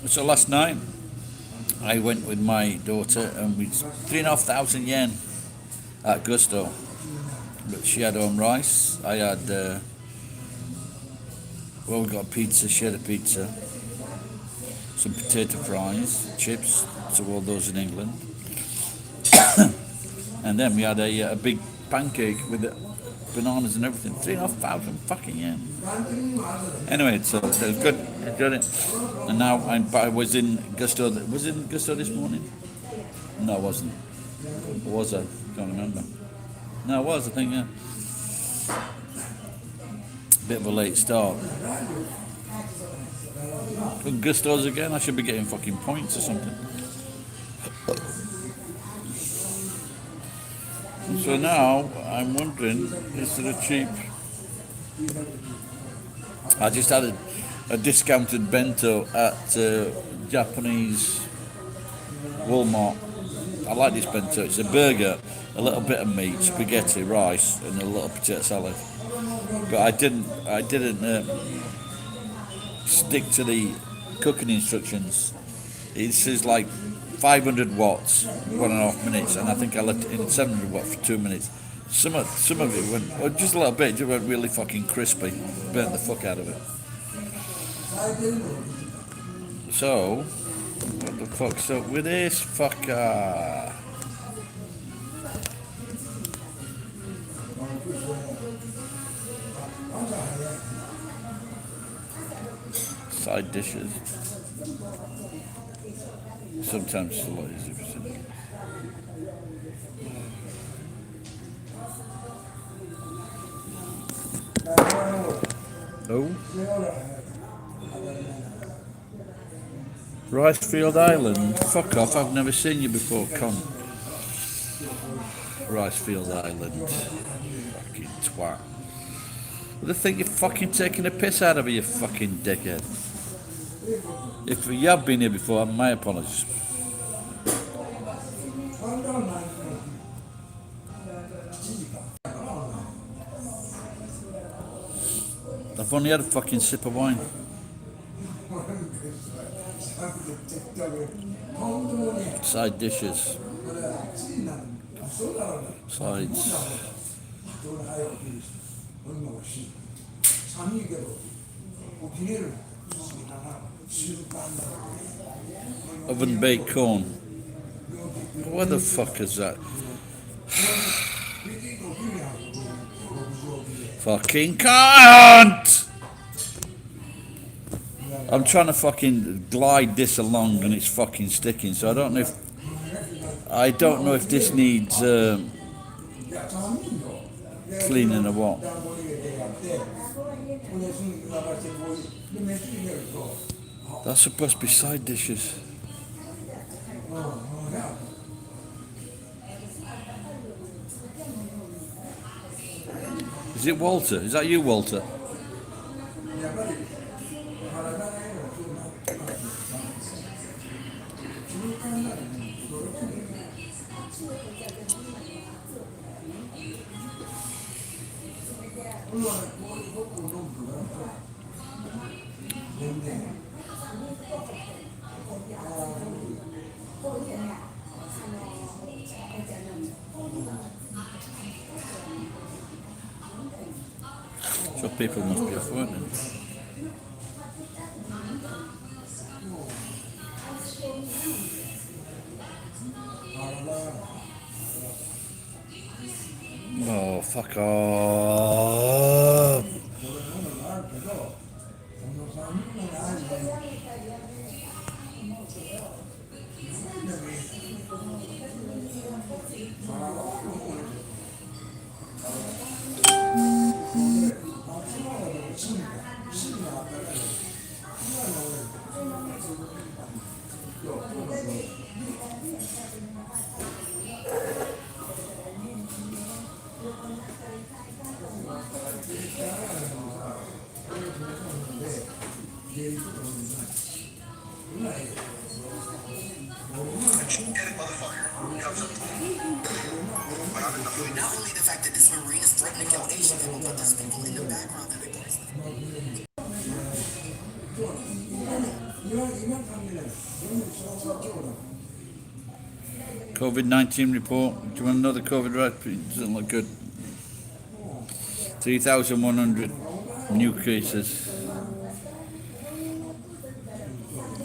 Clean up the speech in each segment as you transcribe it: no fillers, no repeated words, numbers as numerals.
So last night I went with my daughter and we 3,500 yen at Gusto. But she had home rice. I had we got a pizza, shared a pizza, some potato fries, chips. So all those in England, and then we had a big pancake with the bananas and everything. 3,500 fucking yen. Anyway, so it was good. Enjoyed it. And now I was in Gusto. Was it in Gusto this morning? No, I wasn't. Or was I? Can't remember. No, I was. I think. Yeah. Bit of a late start. Gusto's again. I should be getting fucking points or something. So now I'm wondering, is there a cheap? I just had a discounted bento at Japanese Walmart. I like this bento. It's a burger, a little bit of meat, spaghetti, rice, and a little potato salad. But I didn't stick to the cooking instructions. It says like 500 watts, 1.5 minutes, and I think I left it in 700 watts for 2 minutes. Some of it went, well, just a little bit, it went really fucking crispy. Burnt the fuck out of it. So, what the fuck? So with this fucker. Side dishes. Sometimes it's a lot easier for some. Oh. Ricefield Island. Fuck off, I've never seen you before, con. Ricefield Island. Fucking twat. They think you're fucking taking a piss out of it, you fucking dickhead. If you have been here before, my apologies. I've only had a fucking sip of wine. Side dishes. Sides. Oven baked corn. What the fuck is that? Fucking cunt! I'm trying to fucking glide this along and it's fucking sticking, so I don't know if this needs cleaning or what. That's supposed to be side dishes. Is it Walter? Is that you, Walter? So people must be off, weren't they? Oh, fuck off. Not only the fact that this marine is threatening to kill Asian people, but there's people in the background that are poisoning. COVID-19 report. Do you want another COVID report? It doesn't look good. 3,100 new cases.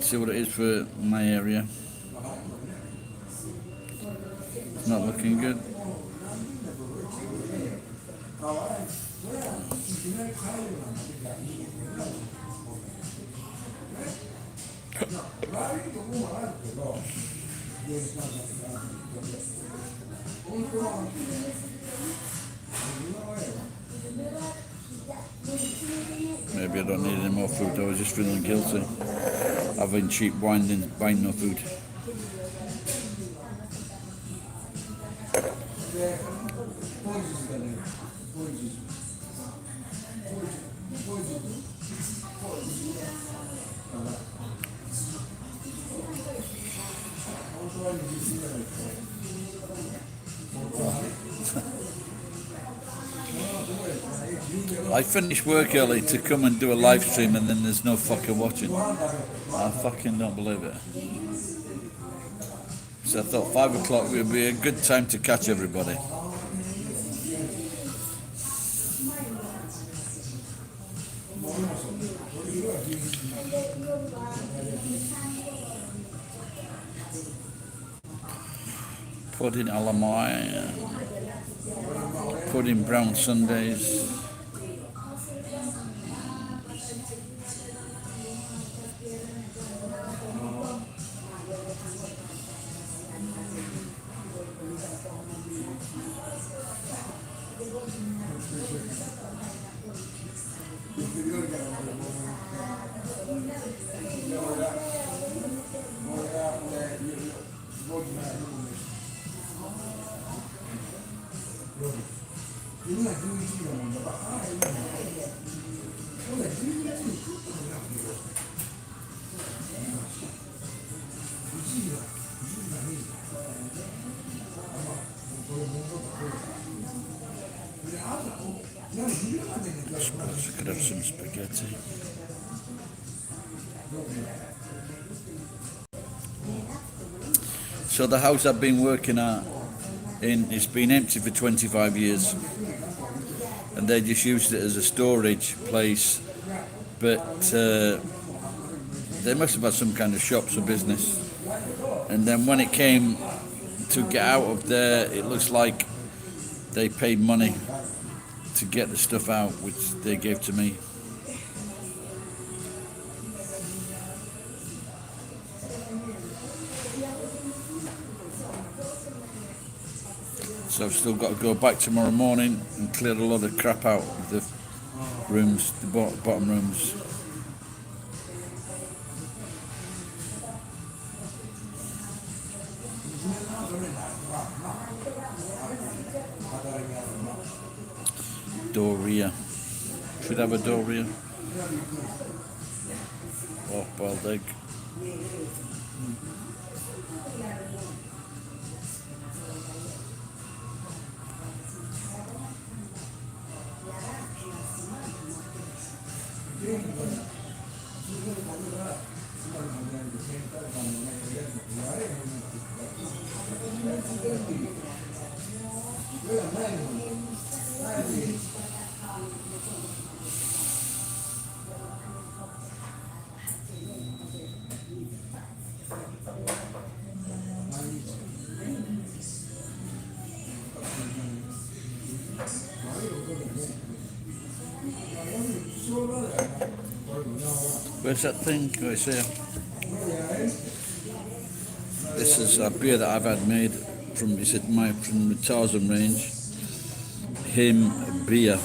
See what it is for my area. It's not looking good. Maybe I don't need any more food. I was just feeling guilty having cheap wine and buying no food. I finished work early to come and do a live stream and then there's no fucker watching. I fucking don't believe it. So I thought 5 o'clock would be a good time to catch everybody. Pudding Alamai, pudding brown sundaes. I suppose I could have some spaghetti. So the house I've been working at it's been empty for 25 years and they just used it as a storage place, but they must have had some kind of shops or business, and then when it came to get out of there, it looks like they paid money to get the stuff out, which they gave to me. So I've still got to go back tomorrow morning and clear a lot of crap out of the rooms, the bottom rooms. Doria. Should have a Doria. Oh, boiled egg. Where's that thing? Oh, it's here. This is a beer that I've had made from from the Tarzan range. Him beer.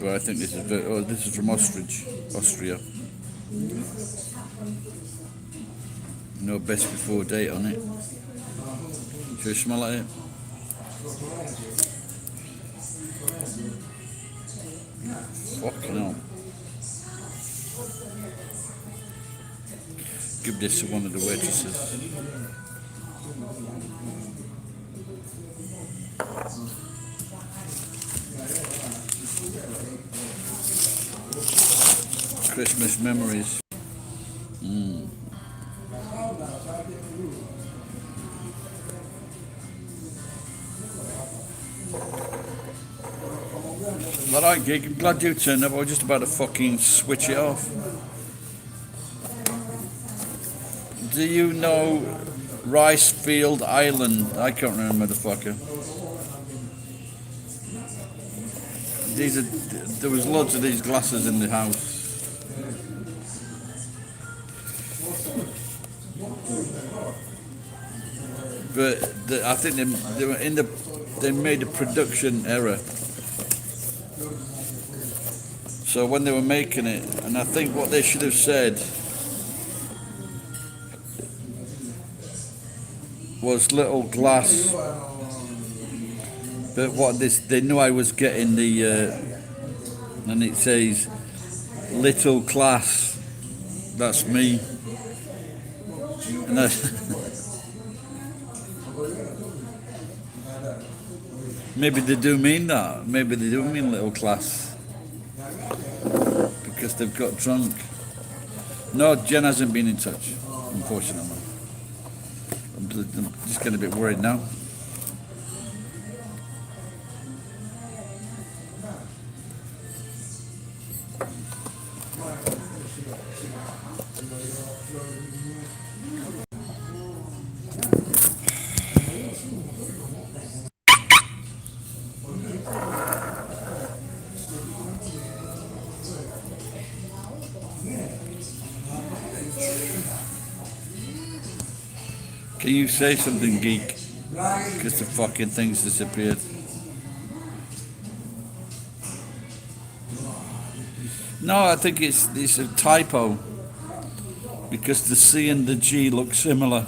Well, I think this is from Austria. No best before date on it. Should we smell it? Fucking hell. Give this to one of the waitresses. Christmas memories. Alright, Geek, I'm glad you turned up. I was just about to fucking switch it off. Do you know Ricefield Island? I can't remember the fucker. There was loads of these glasses in the house. But I think they were they made a production error. So when they were making it, and I think what they should have said was little glass. But what they knew I was getting and it says little class. That's me. And maybe they do mean that. Maybe they do mean little class. Because they've got drunk. No, Jen hasn't been in touch, unfortunately. I'm just getting a bit worried now. Can you say something, Geek? Because the fucking thing's disappeared. No, I think it's a typo. Because the C and the G look similar.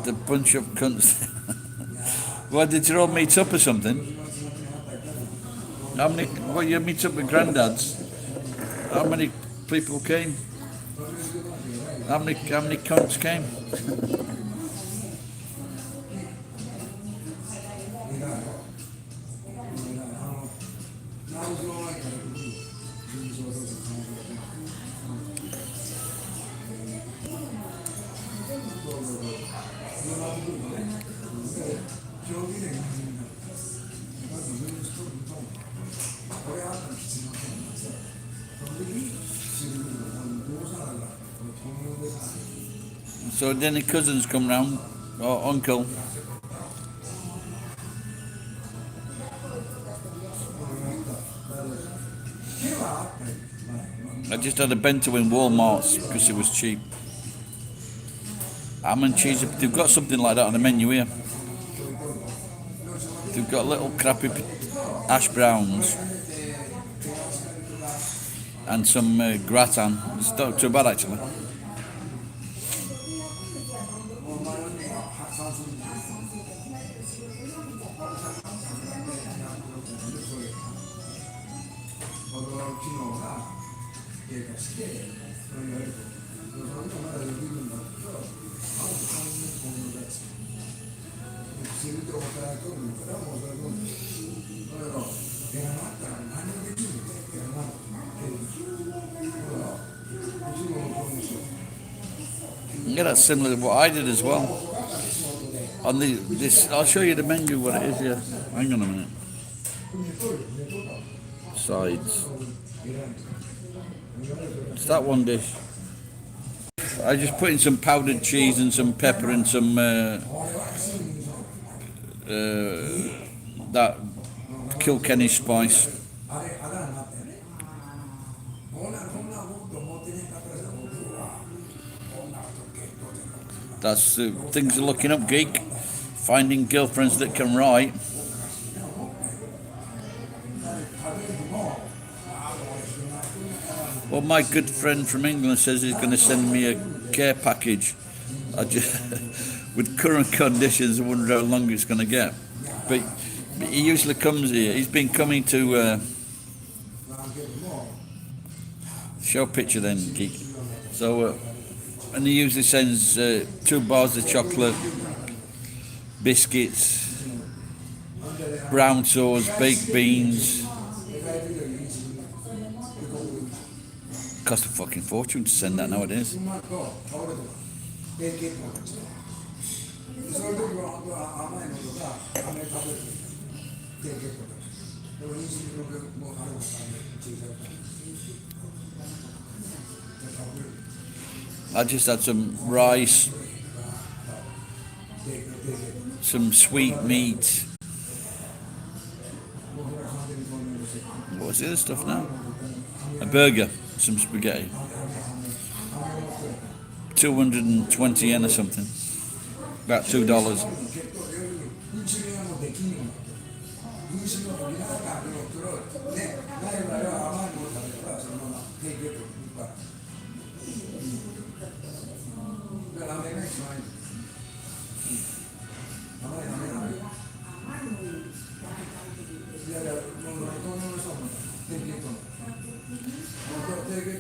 The bunch of cunts. Well, did you all meet up or something? How many? Well, you meet up with granddads. How many people came? How many cunts came? So did any cousins come round, or uncle? I just had a bento in Walmart's because it was cheap. Ham and cheese, they've got something like that on the menu here. They've got little crappy hash browns and some gratin. It's not too bad actually. Yeah, that's similar to what I did as well. On this, I'll show you the menu what it is here. Hang on a minute. Sides. It's that one dish. I just put in some powdered cheese and some pepper and some that Kilkenny spice. That's things are looking up, Geek. Finding girlfriends that can write. Well, my good friend from England says he's going to send me a care package. I just, with current conditions, I wonder how long it's going to get. But he usually comes here. He's been coming to show a picture then, Geek. So, and he usually sends 2 bars of chocolate, biscuits, brown sauce, baked beans. Cost a fucking fortune to send that nowadays. I just had some rice, some sweet meat. What was the other stuff now? A burger, some spaghetti. 220 yen or something. About $2.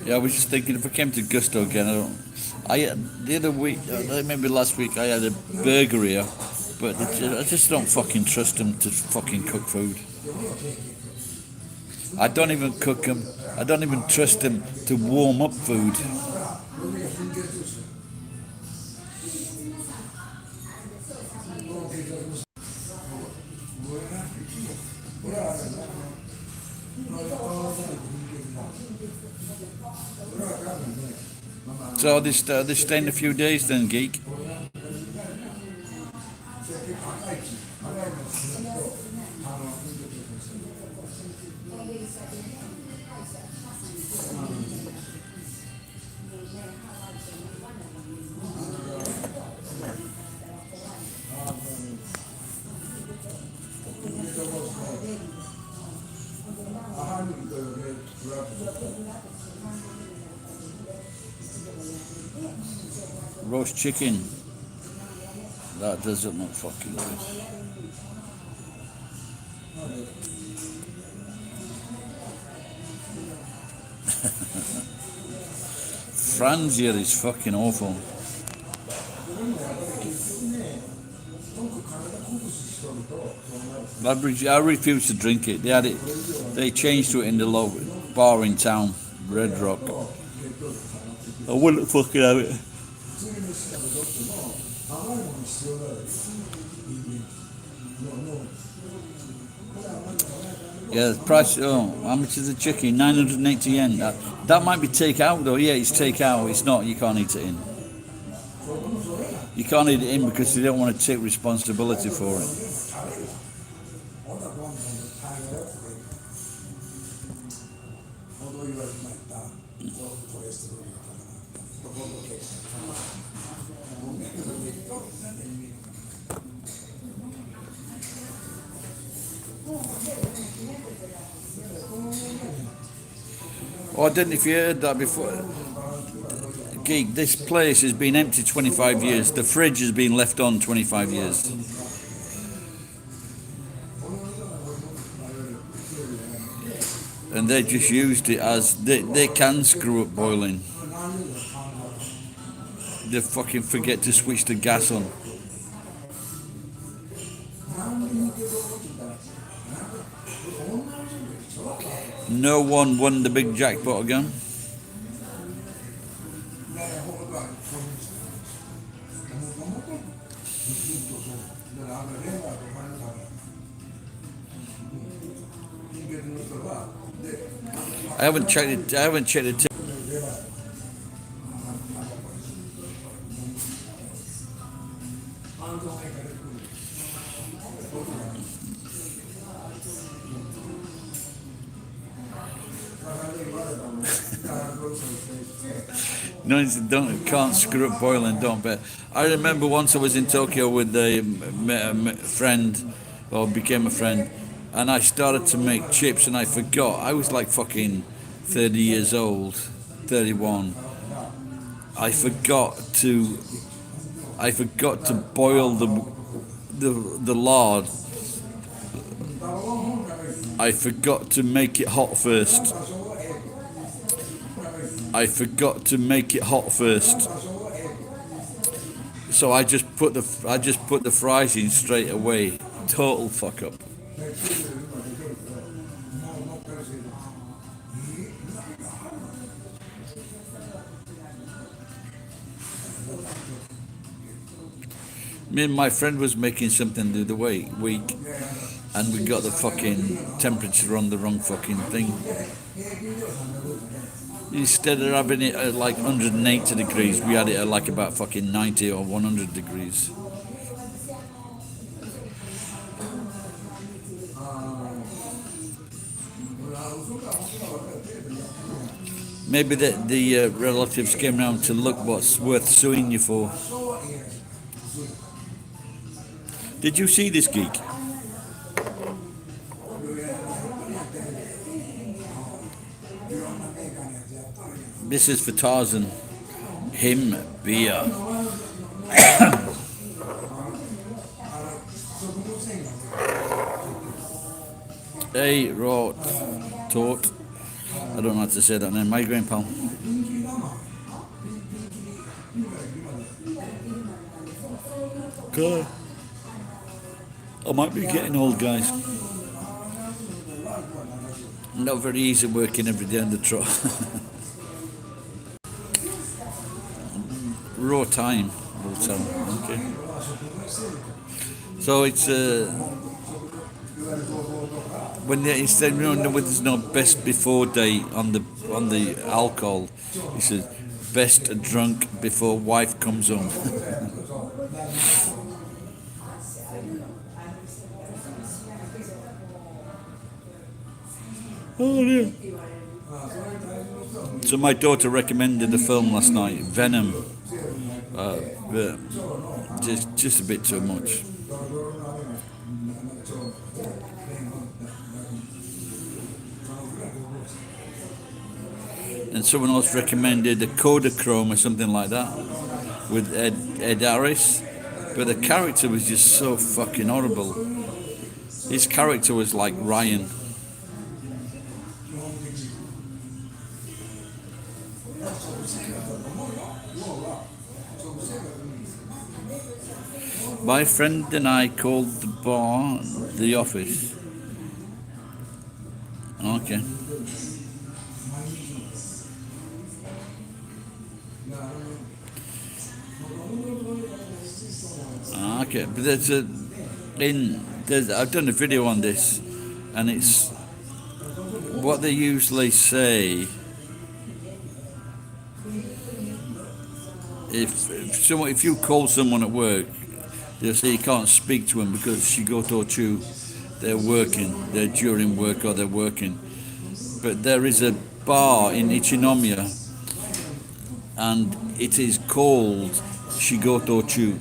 Yeah, I was just thinking if I came to Gusto again, the other week, maybe last week, I had a burger here, but I just don't fucking trust them to fucking cook food. I don't even cook them. I don't even trust them to warm up food. So they staying a few days then, geek. Roast chicken. That doesn't look fucking good. Franzia is fucking awful. I refuse to drink it. They changed to it in the low bar in town, Red Rock. I wouldn't fucking have it. Yeah, the price. Oh, how much is the chicken? 980 yen. That might be takeout though. Yeah, it's takeout. It's not. You can't eat it in. You can't eat it in because they don't want to take responsibility for it. Oh, I don't know if you heard that before. Geek, this place has been empty 25 years. The fridge has been left on 25 years. And they just used it as, they can screw up boiling. They fucking forget to switch the gas on. No one won the big jackpot again. I haven't checked it. No, can't screw up boiling, don't bet. I remember once I was in Tokyo with a friend, or became a friend, and I started to make chips and I forgot. I was like fucking 30 years old, 31. I forgot to boil the lard. I forgot to make it hot first. So I just put the fries in straight away. Total fuck up. Me and my friend was making something the other week, and we got the fucking temperature on the wrong fucking thing. Instead of having it at like 180 degrees, we had it at like about fucking 90 or 100 degrees. Maybe the relatives came round to look what's worth suing you for. Did you see this geek? This is for Tarzan. Him beer. Hey, rot. Tort. I don't know how to say that name. Migraine, pal. Good. I might be getting old, guys. Not very easy working every day on the trot. Raw time. Okay. So it's when instead there's no best before date on the alcohol. It says best drunk before wife comes home. Oh dear. So my daughter recommended a film last night, Venom. But just a bit too much. And someone else recommended a Kodachrome or something like that with Ed Harris, but the character was just so fucking horrible. His character was like Ryan. My friend and I called the bar the office. Okay. Okay, but I've done a video on this, and it's what they usually say. If you call someone at work, they'll say you can't speak to them because shigoto chu, they're working, they're during work or they're working. But there is a bar in Ichinomiya, and it is called shigoto chu.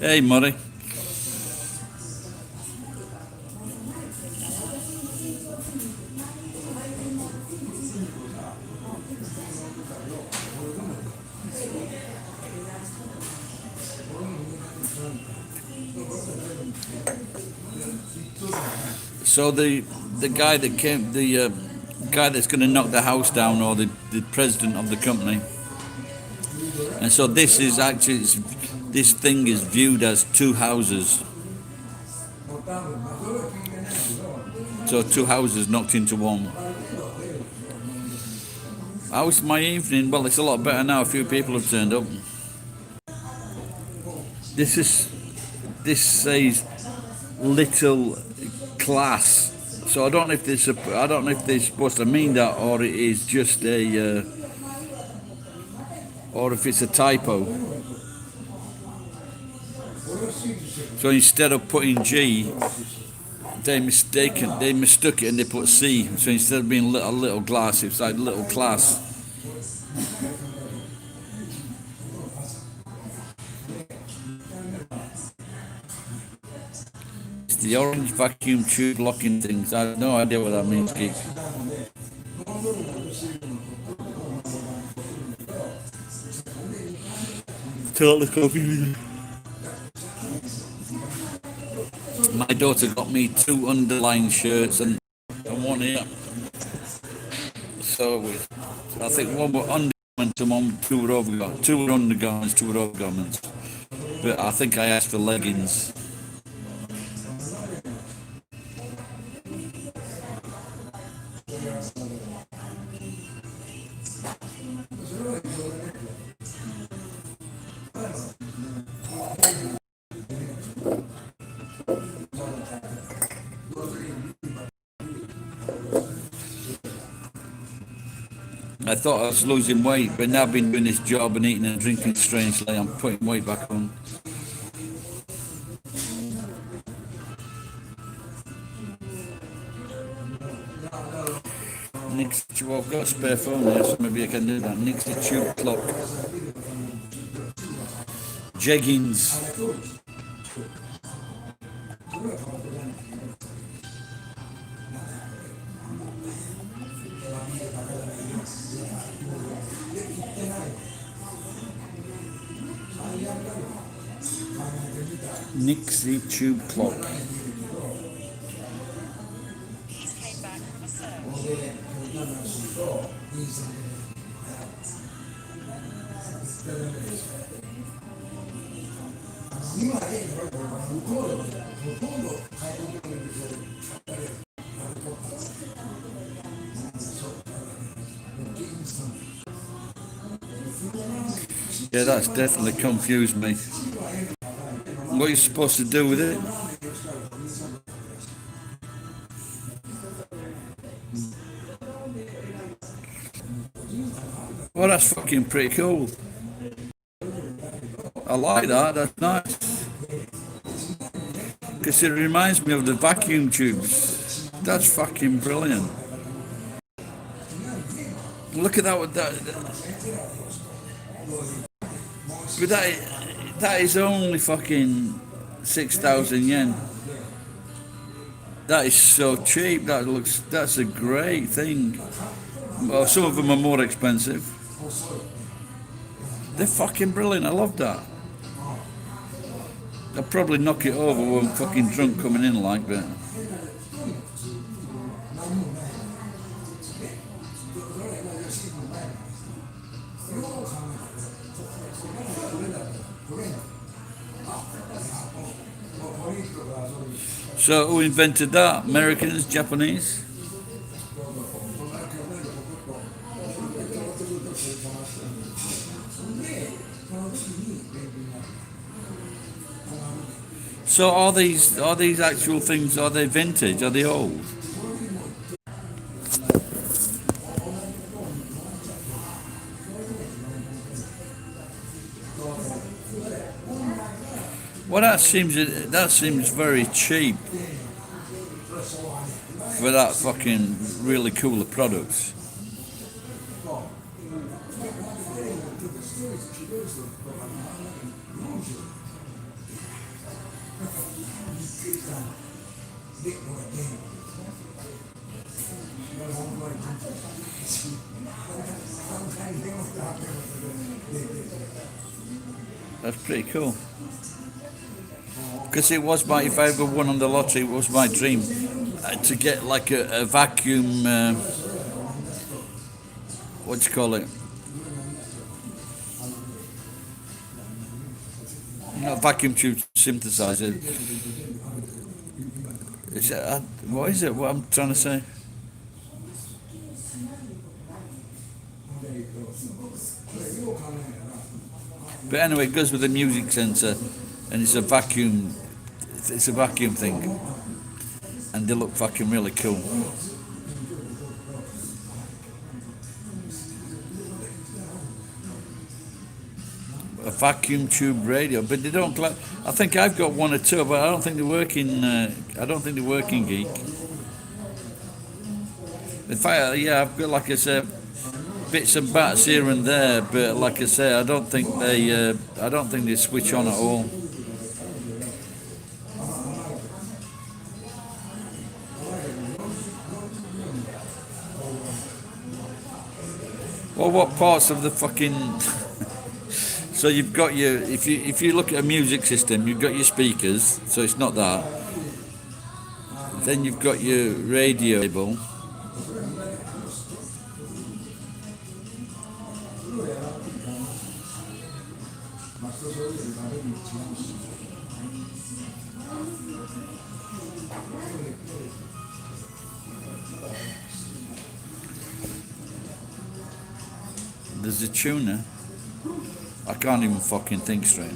Hey, Murray. So the guy that came, the guy that's going to knock the house down, or the president of the company, and so this is actually, this thing is viewed as two houses. So two houses knocked into one. How was my evening? Well, it's a lot better now. A few people have turned up. This says little class. So I don't know if they're supposed to mean that, or it is just a, or if it's a typo. So instead of putting G, they mistook it and they put C. So instead of being a little glass, it's like little class. It's the orange vacuum tube locking things. I have no idea what that means, geek. Totally confusing. My daughter got me 2 underlined shirts and one here. So I think one were undergarments and 2 were overgarments, 2 were undergarments, 2 were overgarments. But I think I asked for leggings. I thought I was losing weight, but now I've been doing this job and eating and drinking strangely. I'm putting weight back on. Well, I've got a spare phone here, so maybe I can do that. Nixie tube clock. Jeggings. Nixie tube clock. Yeah, that's definitely confused me. What are you supposed to do with it? Well, that's fucking pretty cool. I like that, that's nice. Because it reminds me of the vacuum tubes. That's fucking brilliant. Look at that with that. But that is only fucking 6,000 yen. That is so cheap. That's a great thing. Well, some of them are more expensive. They're fucking brilliant. I love that. I'll probably knock it over when I'm fucking drunk coming in like that. So who invented that? Americans, Japanese? So are these actual things, are they vintage? Are they old? Well, that seems very cheap for that fucking really cool products. That's pretty cool. Because it was if I ever won on the lottery, it was my dream to get like a vacuum, what do you call it? Not vacuum tube synthesizer. What is it? What I'm trying to say? But anyway, it goes with the music sensor, and it's a vacuum. It's a vacuum thing, and they look fucking really cool. A vacuum tube radio, but they don't. I think I've got one or two, but I don't think they work in. I don't think they work in Geek. In fact, yeah, I've got, like I said, bits and bats here and there, but like I say, I don't think they switch on at all. Well, what parts of the fucking? So you've got your, if you look at a music system, you've got your speakers, so it's not that. Then you've got your radio label. There's a tuna. I can't even fucking think straight.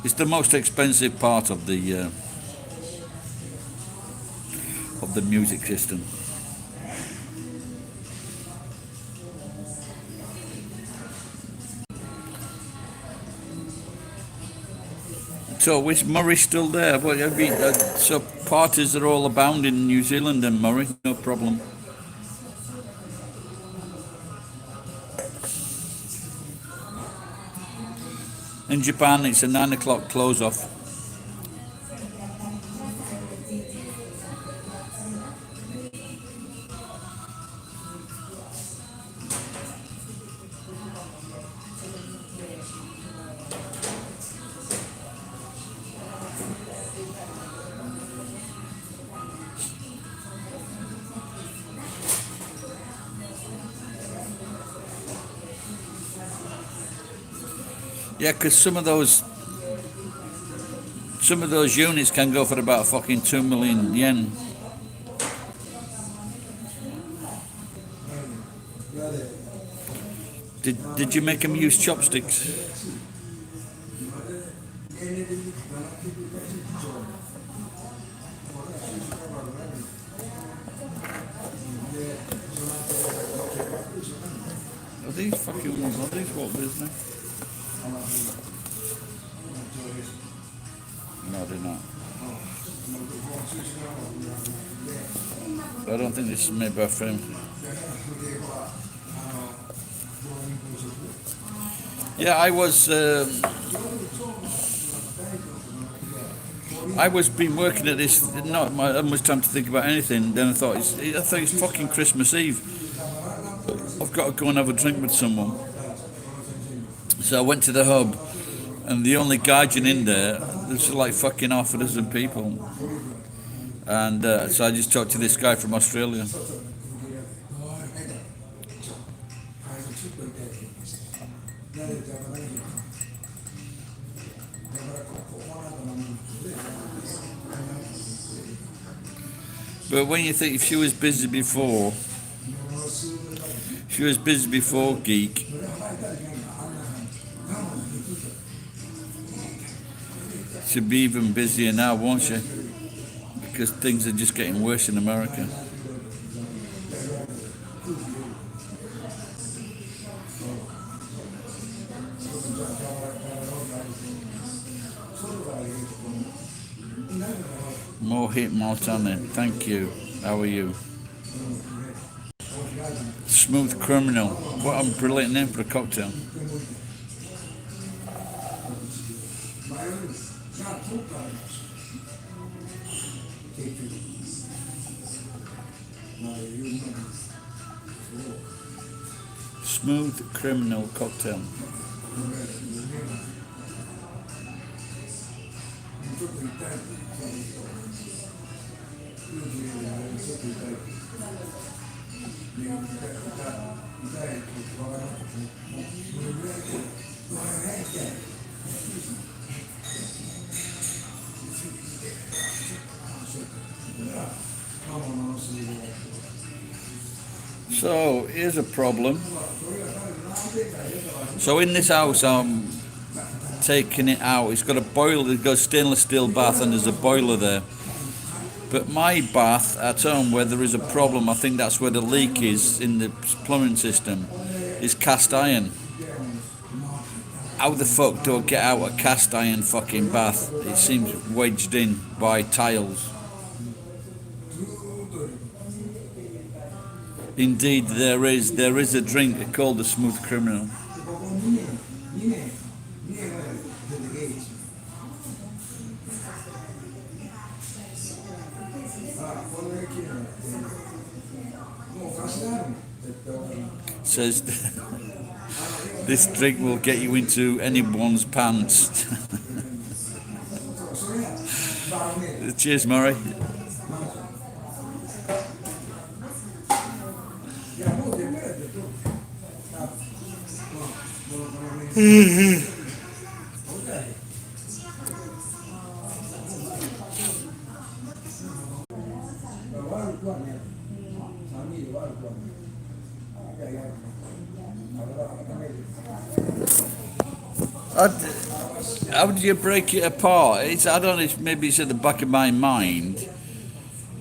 It's the most expensive part of the music system. So is Murray still there? Well, so parties are all abound in New Zealand and Murray, no problem. In Japan, it's a 9 o'clock close off. Yeah, because some of those units can go for about fucking 2 million yen. Did you make them use chopsticks? Are these fucking ones? Are these what is now? No, they're not. I don't think this is made by frame. Yeah, I was been working at this, not much time to think about anything. Then I thought it's fucking Christmas Eve. I've got to go and have a drink with someone. So I went to the hub, and the only guardian in there's like fucking half a dozen people. And so I just talked to this guy from Australia. But when you think if she was busy before, Geek, she'll be even busier now, won't she? Because things are just getting worse in America. Mohit Maltani, thank you. How are you? Smooth Criminal. What a brilliant name for a cocktail. Smooth Criminal cocktail. So here's a problem. So in this house I'm taking it out. It's got a boiler, it's got a stainless steel bath and there's a boiler there. But my bath at home, where there is a problem, I think that's where the leak is in the plumbing system, is cast iron. How the fuck do I get out a cast iron fucking bath? It seems wedged in by tiles. Indeed, there is a drink called the Smooth Criminal. Says this drink will get you into anyone's pants. Cheers, Murray. How do you break it apart? I don't know. Maybe it's at the back of my mind.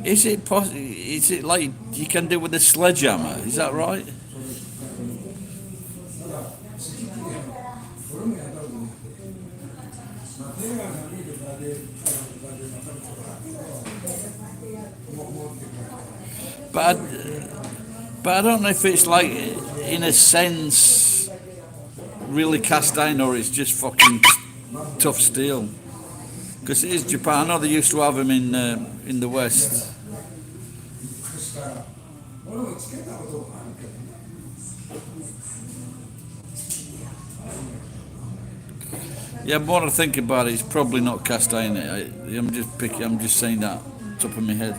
Is it Is it like you can do with a sledgehammer? Is that right? But but I don't know if it's like, in a sense, really cast iron or it's just fucking tough steel. Because it is Japan. I know they used to have them in the West. Yeah, more I think about it, it's probably not cast iron. I'm just saying that top of my head.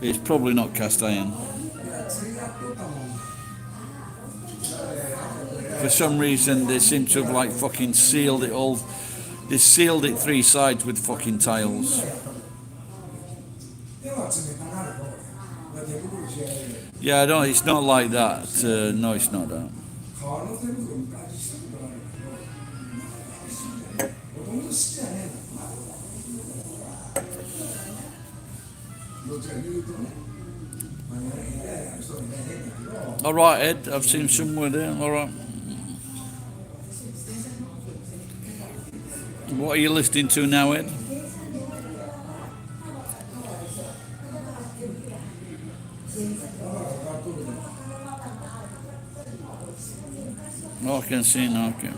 It's probably not cast iron. For some reason, they seem to have like fucking sealed it all. They sealed it three sides with fucking tiles. Yeah, I don't. It's not like that. No, it's not that. All right, Ed. I've seen somewhere there. All right. What are you listening to now, Ed? Oh, I can see now. Okay.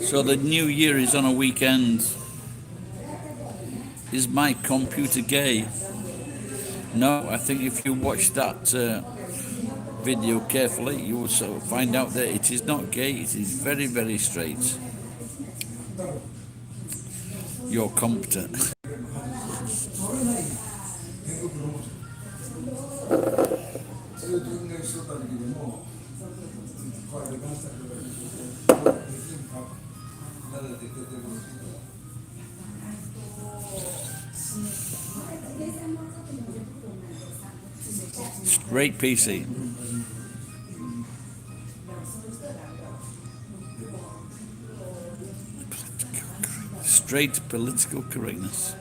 So the new year is on a weekend. Is my computer gay? No, I think if you watch that video carefully, you will find out that it is not gay. It is very, very straight. You're competent. Straight PC. Straight political correctness.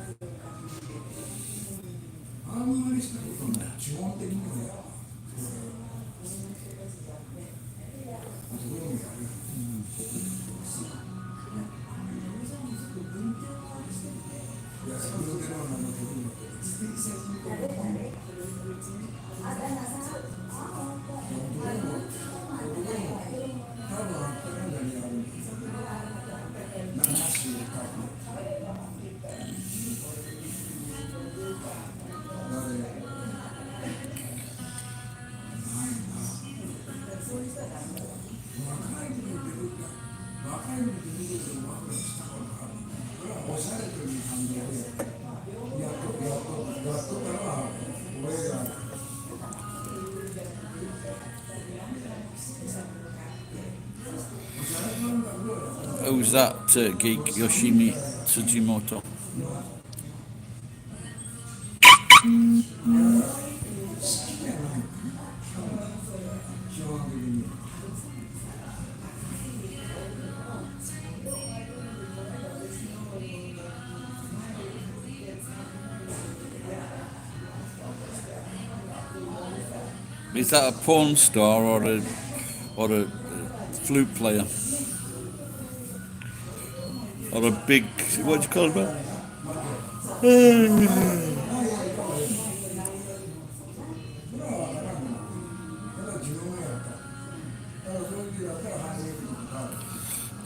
Who's that geek? Yoshimi Tsujimoto. Is that a porn star or a flute player? Or a big, what do you call it?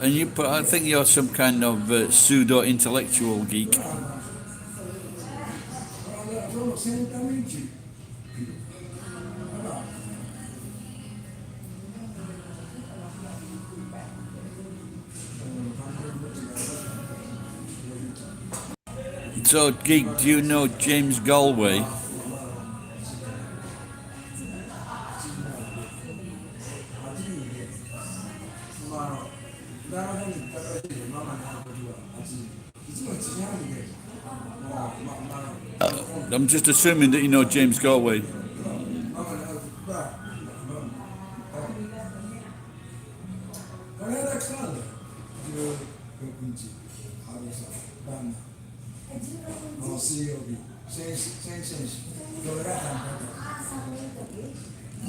And I think you're some kind of pseudo-intellectual geek. So, geek, do you know James Galway? I'm just assuming that you know James Galway.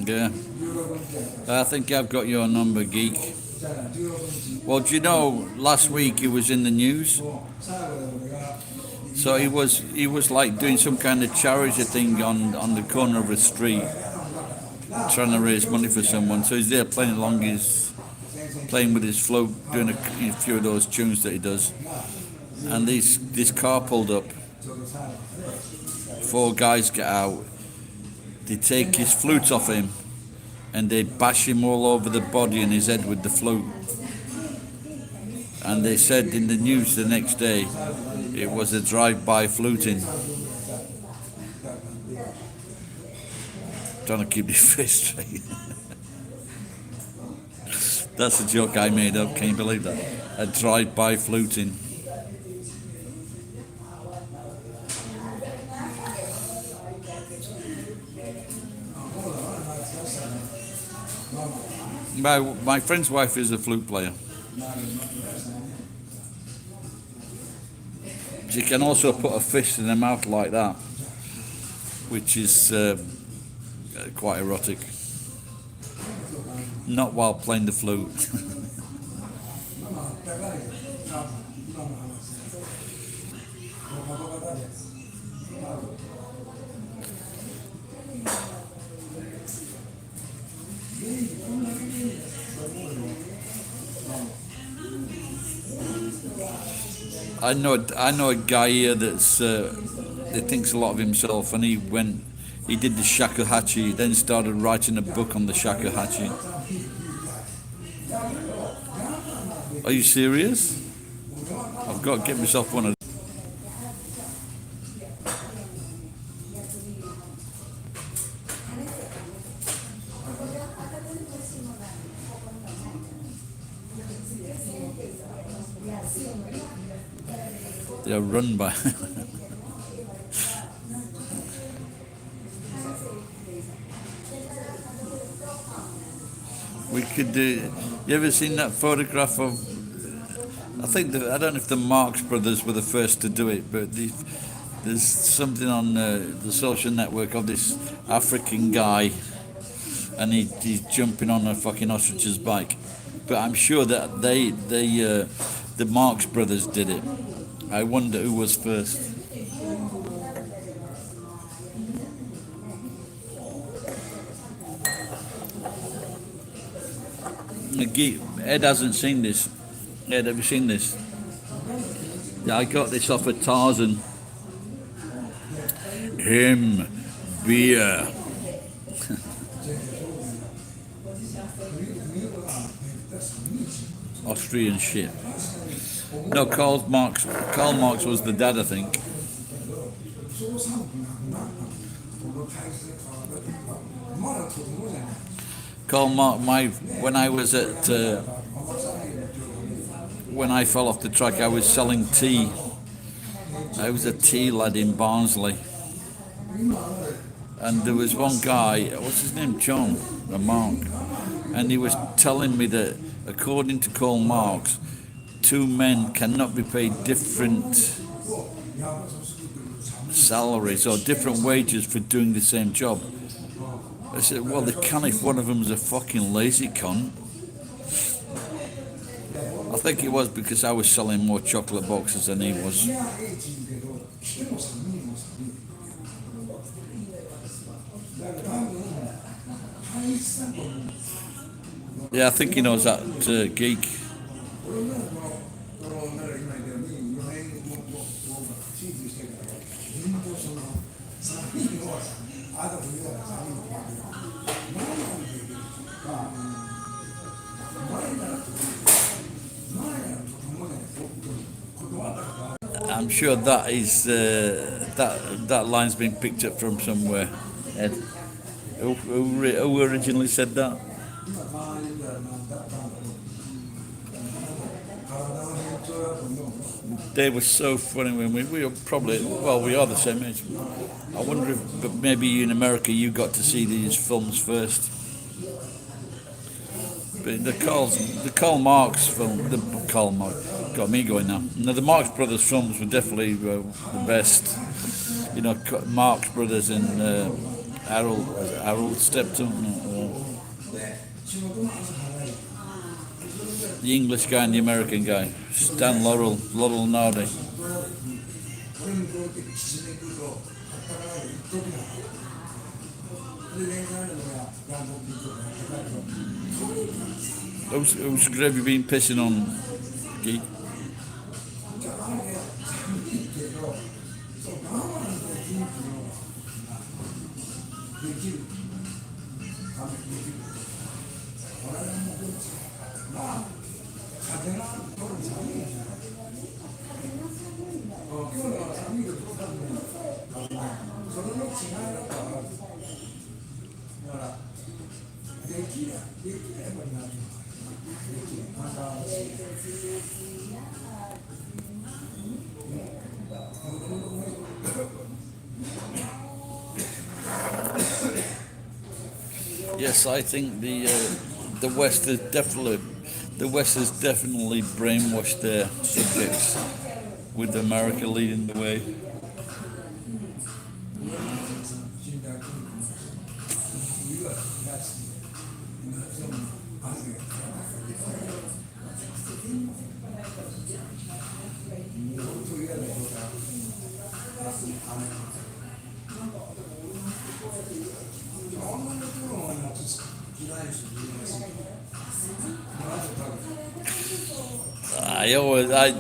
Yeah. I think I've got your number, geek. Well, do you know, last week he was in the news. So he was like doing some kind of charity thing on the corner of a street, trying to raise money for someone. So he's there playing playing with his float, doing a few of those tunes that he does. And this car pulled up. 4 guys get out. They take his flute off him, and they bash him all over the body and his head with the flute. And they said in the news the next day, it was a drive-by fluting. Trying to keep his face straight. That's a joke I made up. Can you believe that? A drive-by fluting. My friend's wife is a flute player. She can also put a fist in her mouth like that, which is quite erotic. Not while playing the flute. I know a guy here that thinks a lot of himself, and he did the shakuhachi, then started writing a book on the shakuhachi. Are you serious? I've got to get myself one of. They're run by. We could do. You ever seen that photograph of? I don't know if the Marx Brothers were the first to do it, but there's something on the social network of this African guy, and he's jumping on a fucking ostrich's bike. But I'm sure that the Marx Brothers did it. I wonder who was first. Ed hasn't seen this. Ed, have you seen this? Yeah, I got this off of Tarzan. Him, beer. Austrian shit. No, Karl Marx was the dad, I think. Karl Marx, when I fell off the track, I was selling tea. I was a tea lad in Barnsley. And there was one guy, what's his name? John, or Mark. And he was telling me that, according to Karl Marx, 2 men cannot be paid different salaries or different wages for doing the same job. I said, well, they can if one of them's a fucking lazy cunt. I think it was because I was selling more chocolate boxes than he was. Yeah, I think he knows that geek. I'm sure that is that line's been picked up from somewhere. Ed, who originally said that? They were so funny when we were probably, well, we are the same age. I wonder if, but maybe in America you got to see these films first. But the Karl Marx film, the Karl Marx, got me going now. No, the Marx Brothers films were definitely the best. You know, Marx Brothers and Harold Stepton, the English guy and the American guy, Stan Laurel Nardi. Whose grave you been pissing on, Geek? Yes, I think the West has definitely brainwashed their subjects, with America leading the way.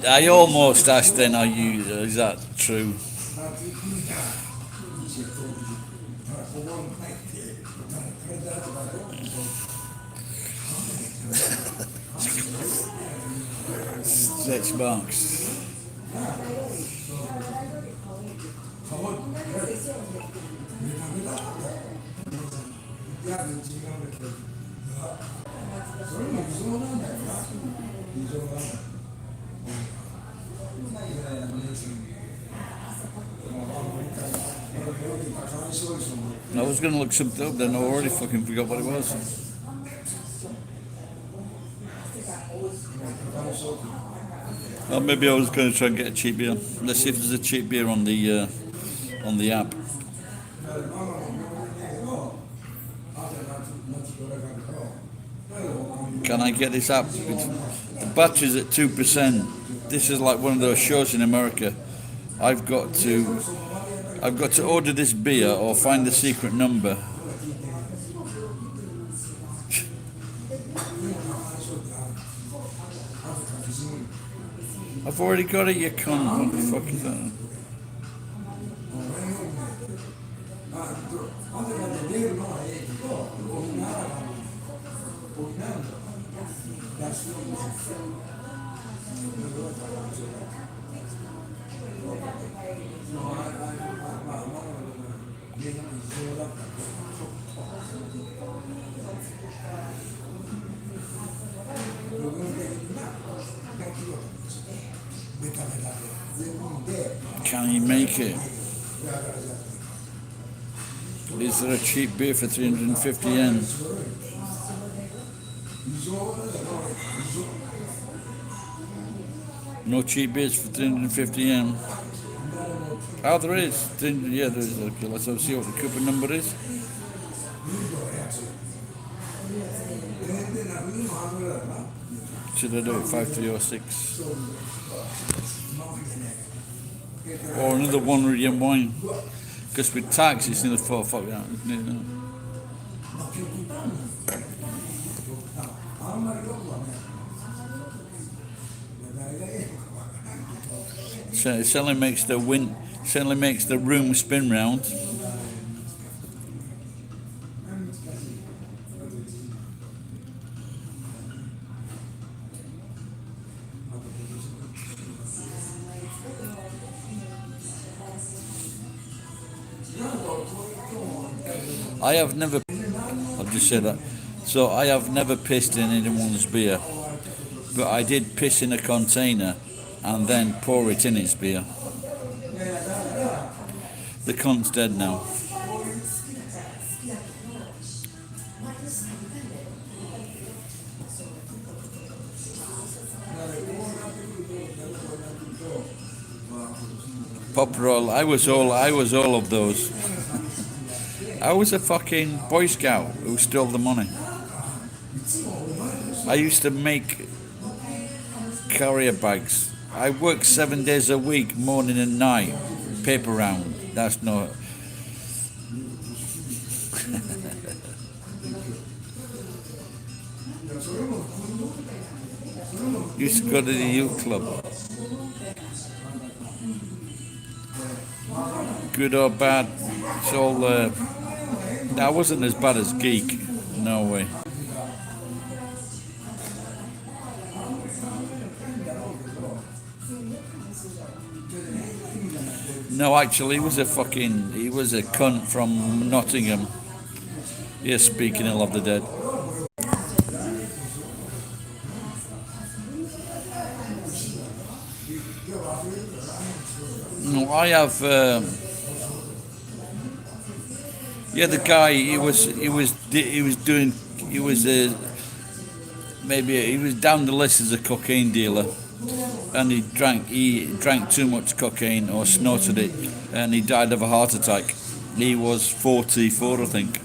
I almost asked then, are you, is that true? Stretch marks. I was going to look something up then, I already fucking forgot what it was. Or maybe I was going to try and get a cheap beer. Let's see if there's a cheap beer on the app. Can I get this app? The battery's at 2%. This is like one of those shows in America. I've got to order this beer or find the secret number. I've already got it, you cunt. What the fuck is that? Can he make it? Is there a cheap beer for 350 yen? No cheap beers for 350 yen. Oh, there is. Yeah, there is. Okay, let's see what the coupon number is. Should I do it 5306? Or another 100 yen wine. Because with tax, it's nearly 4 fuck that, isn't it? So it certainly makes the room spin round. I've just said that. So I have never pissed in anyone's beer. But I did piss in a container and then pour it in his beer. The cunt's dead now. Pop roll. I was all of those. I was a fucking Boy Scout who stole the money. I used to make carrier bags. I worked 7 days a week, morning and night, paper round. That's not. Used to go to the youth club. Good or bad, it's all. I wasn't as bad as Geek. No way. No, actually, he was a cunt from Nottingham. Yes, speaking ill of the dead. No, I have. Yeah, the guy. He was down the list as a cocaine dealer, and he drank too much cocaine or snorted it, and he died of a heart attack. He was 44, I think.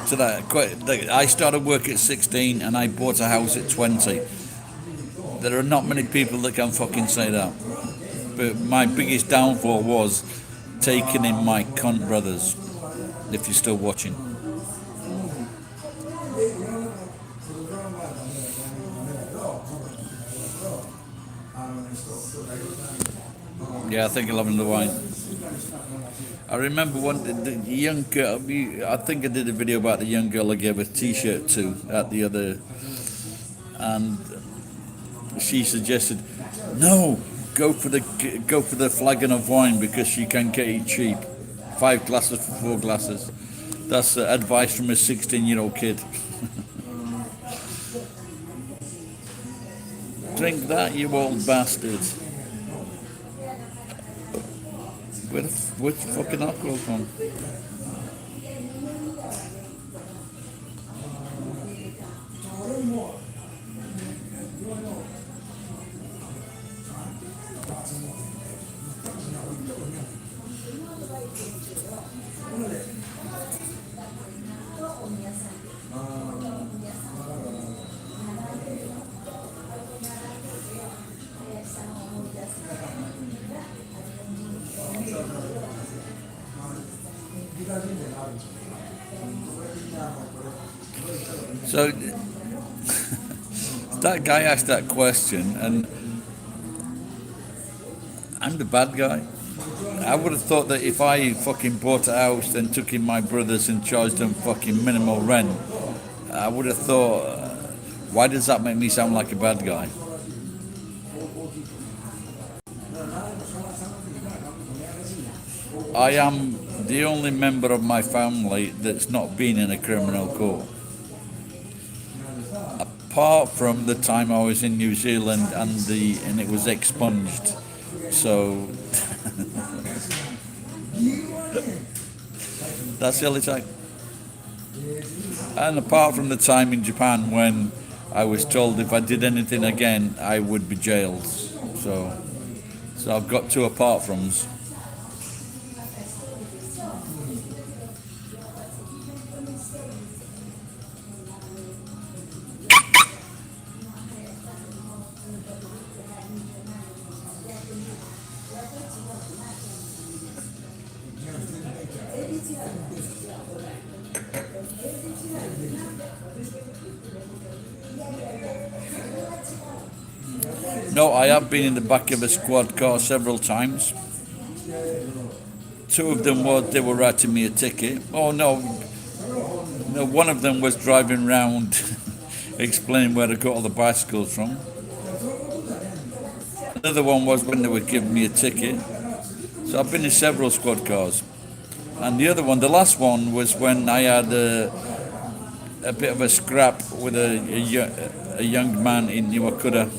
So I started work at 16 and I bought a house at 20. There are not many people that can fucking say that. But my biggest downfall was taking in my cunt brothers, if you're still watching. Yeah, I think I'll have another wine. I remember the young girl, I think I did a video about the young girl I gave a t-shirt to at the other, and she suggested, no, go for the flagon of wine because you can get it cheap. 5 glasses for 4 glasses. That's advice from a 16-year-old kid. Drink that, you old bastard. Where's the fucking alcohol from? So that guy asked that question, and I'm the bad guy. I would have thought that if I fucking bought a house and took in my brothers and charged them fucking minimal rent, I would have thought, why does that make me sound like a bad guy? I am the only member of my family that's not been in a criminal court. Apart from the time I was in New Zealand and it was expunged. So that's the only time. And apart from the time in Japan when I was told if I did anything again I would be jailed. So I've got 2 apart froms. No, I have been in the back of a squad car several times. 2 of them they were writing me a ticket. Oh no, one of them was driving round explaining where I got all the bicycles from. Another one was when they were giving me a ticket. So I've been in several squad cars. And the other one, the last one, was when I had a bit of a scrap with a young man in Iwakura.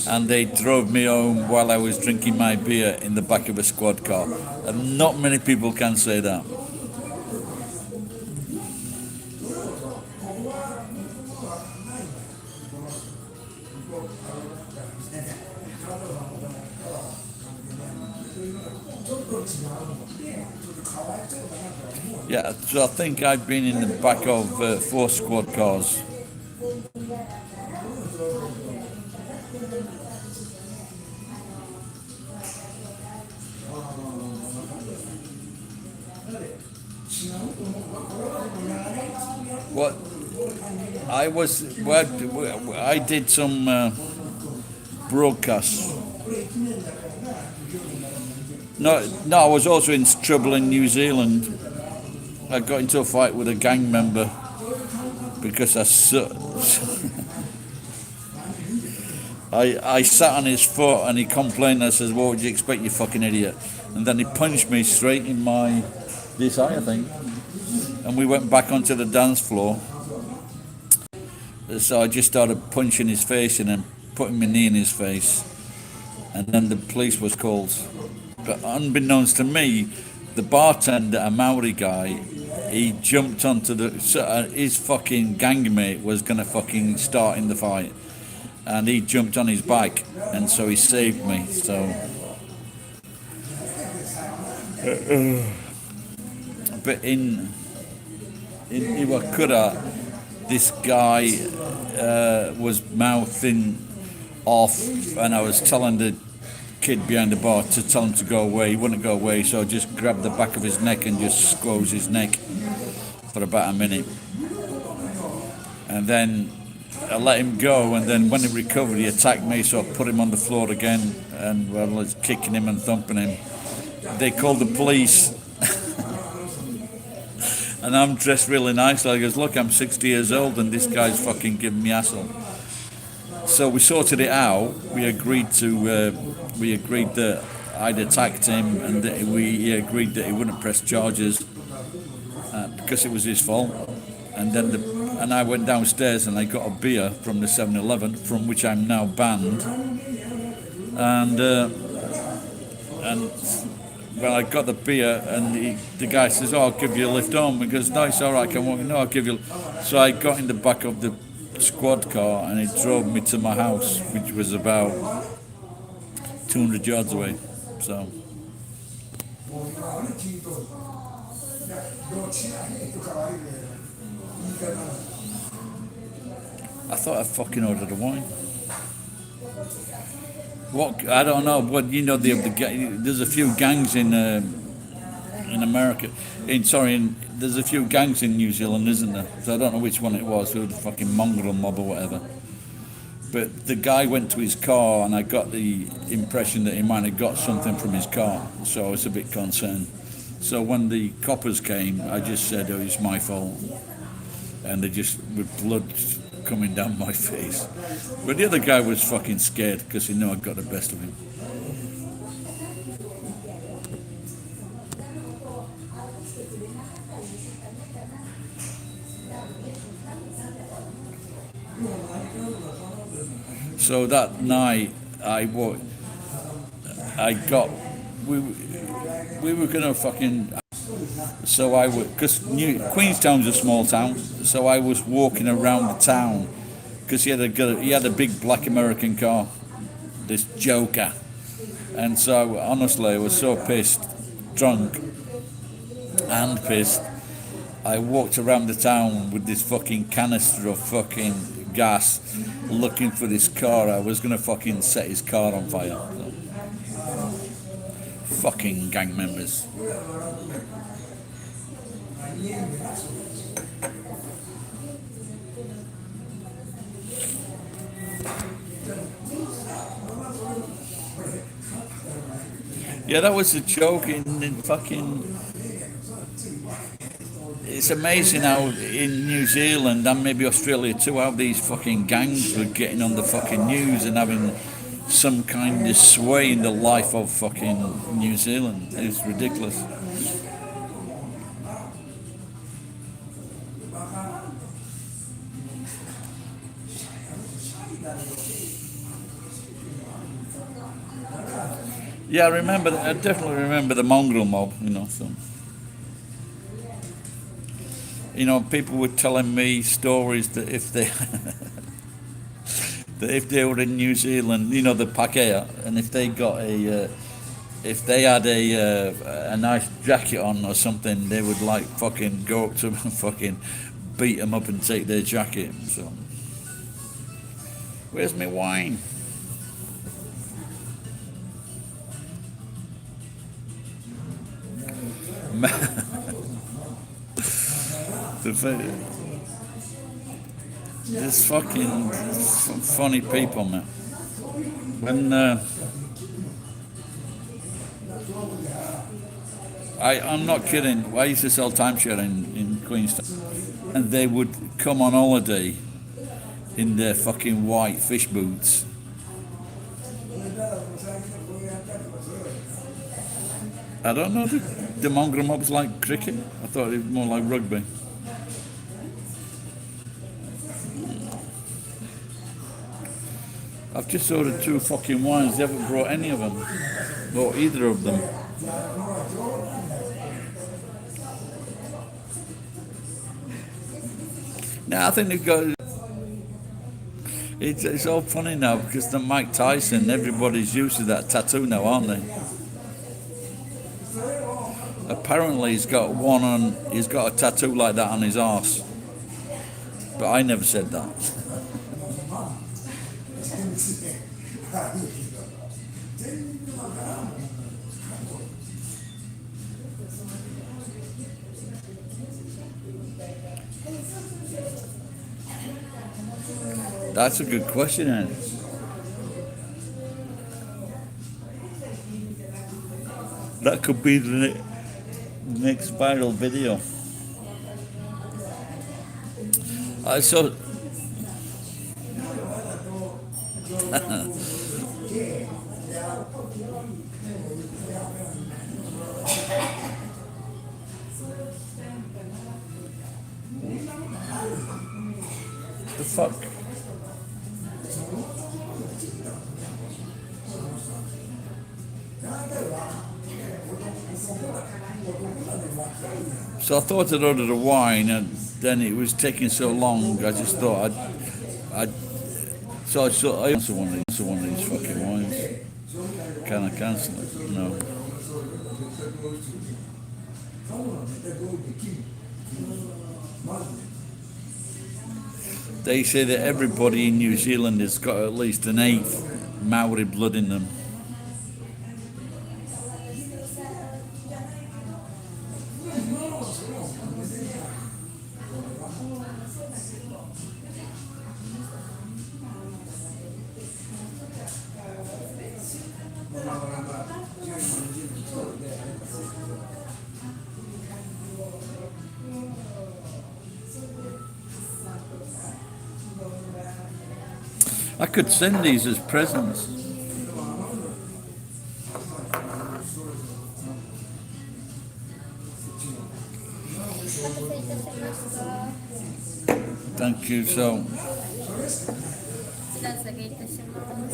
And they drove me home while I was drinking my beer in the back of a squad car. And not many people can say that. Yeah, so I think I've been in the back of 4 squad cars. What I did some broadcasts. No, I was also in trouble in New Zealand. I got into a fight with a gang member because I sat on his foot and he complained. I says, "What would you expect, you fucking idiot?" And then he punched me straight in this eye, I think. And we went back onto the dance floor. So I just started punching his face and then putting my knee in his face. And then the police was called. But unbeknownst to me, the bartender, a Maori guy, he jumped onto his fucking gangmate was gonna fucking start in the fight. And he jumped on his bike, and so he saved me. So, but in Iwakura, this guy was mouthing off, and I was telling the kid behind the bar to tell him to go away. He wouldn't go away, so I just grabbed the back of his neck and just squoze his neck for about a minute. And then I let him go, and then when he recovered, he attacked me, so I put him on the floor again, and I was kicking him and thumping him. They called the police, and I'm dressed really nicely. I goes, "Look, I'm 60 years old, and this guy's fucking giving me hassle." So we sorted it out. We agreed that I'd attacked him, and that he agreed that he wouldn't press charges because it was his fault. And then I went downstairs and I got a beer from the 7-Eleven, from which I'm now banned. And when I got the beer, and the guy says, "Oh, I'll give you a lift home." He goes, "No, it's all right, come on." "No, I'll give you." So I got in the back of the squad car and it drove me to my house, which was about 200 yards away. So I thought I fucking ordered a wine. What, I don't know, but you know, there's a few gangs in America. There's a few gangs in New Zealand, isn't there? So I don't know which one it was, who the fucking mongrel mob or whatever. But the guy went to his car, and I got the impression that he might have got something from his car, so I was a bit concerned. So when the coppers came, I just said, "Oh, it's my fault," and they just, with blood coming down my face. But the other guy was fucking scared because he knew I got the best of him. So that night, we were gonna fucking. So I would, because Queenstown's a small town, so I was walking around the town because he had a big black American car, this Joker, and so honestly, I was so pissed, drunk, and pissed. I walked around the town with this fucking canister of fucking gas, looking for this car. I was gonna fucking set his car on fire. So. Fucking gang members. Yeah, that was a joke in fucking it's amazing how in New Zealand and maybe Australia too, how these fucking gangs were getting on the fucking news and having some kind of sway in the life of fucking New Zealand. It's ridiculous. Yeah, I remember. I definitely remember the mongrel mob. So people were telling me stories that if they that if they were in New Zealand, the Pakeha, and if they got if they had a nice jacket on or something, they would like fucking go up to them and fucking beat them up and take their jacket. So, where's my wine? There's fucking funny people, man. When I'm not kidding. I used to sell timeshare in Queenstown, and they would come on holiday in their fucking white fish boots. I don't know. The mongrel mob's like cricket. I thought it was more like rugby. I've just ordered 2 fucking wines. They haven't brought any of them, or either of them. Now I think they've got. It's all funny now because the Mike Tyson. Everybody's used to that tattoo now, aren't they? Apparently he's got a tattoo like that on his arse. But I never said that. That's a good question, Ed. That could be the next viral video. I saw. The fuck? So I thought I'd ordered a wine, and then it was taking so long. I just thought So I cancel one of these fucking wines. Can I cancel it? No. They say that everybody in New Zealand has got at least an 1/8 Maori blood in them. I could send these as presents. Thank you. So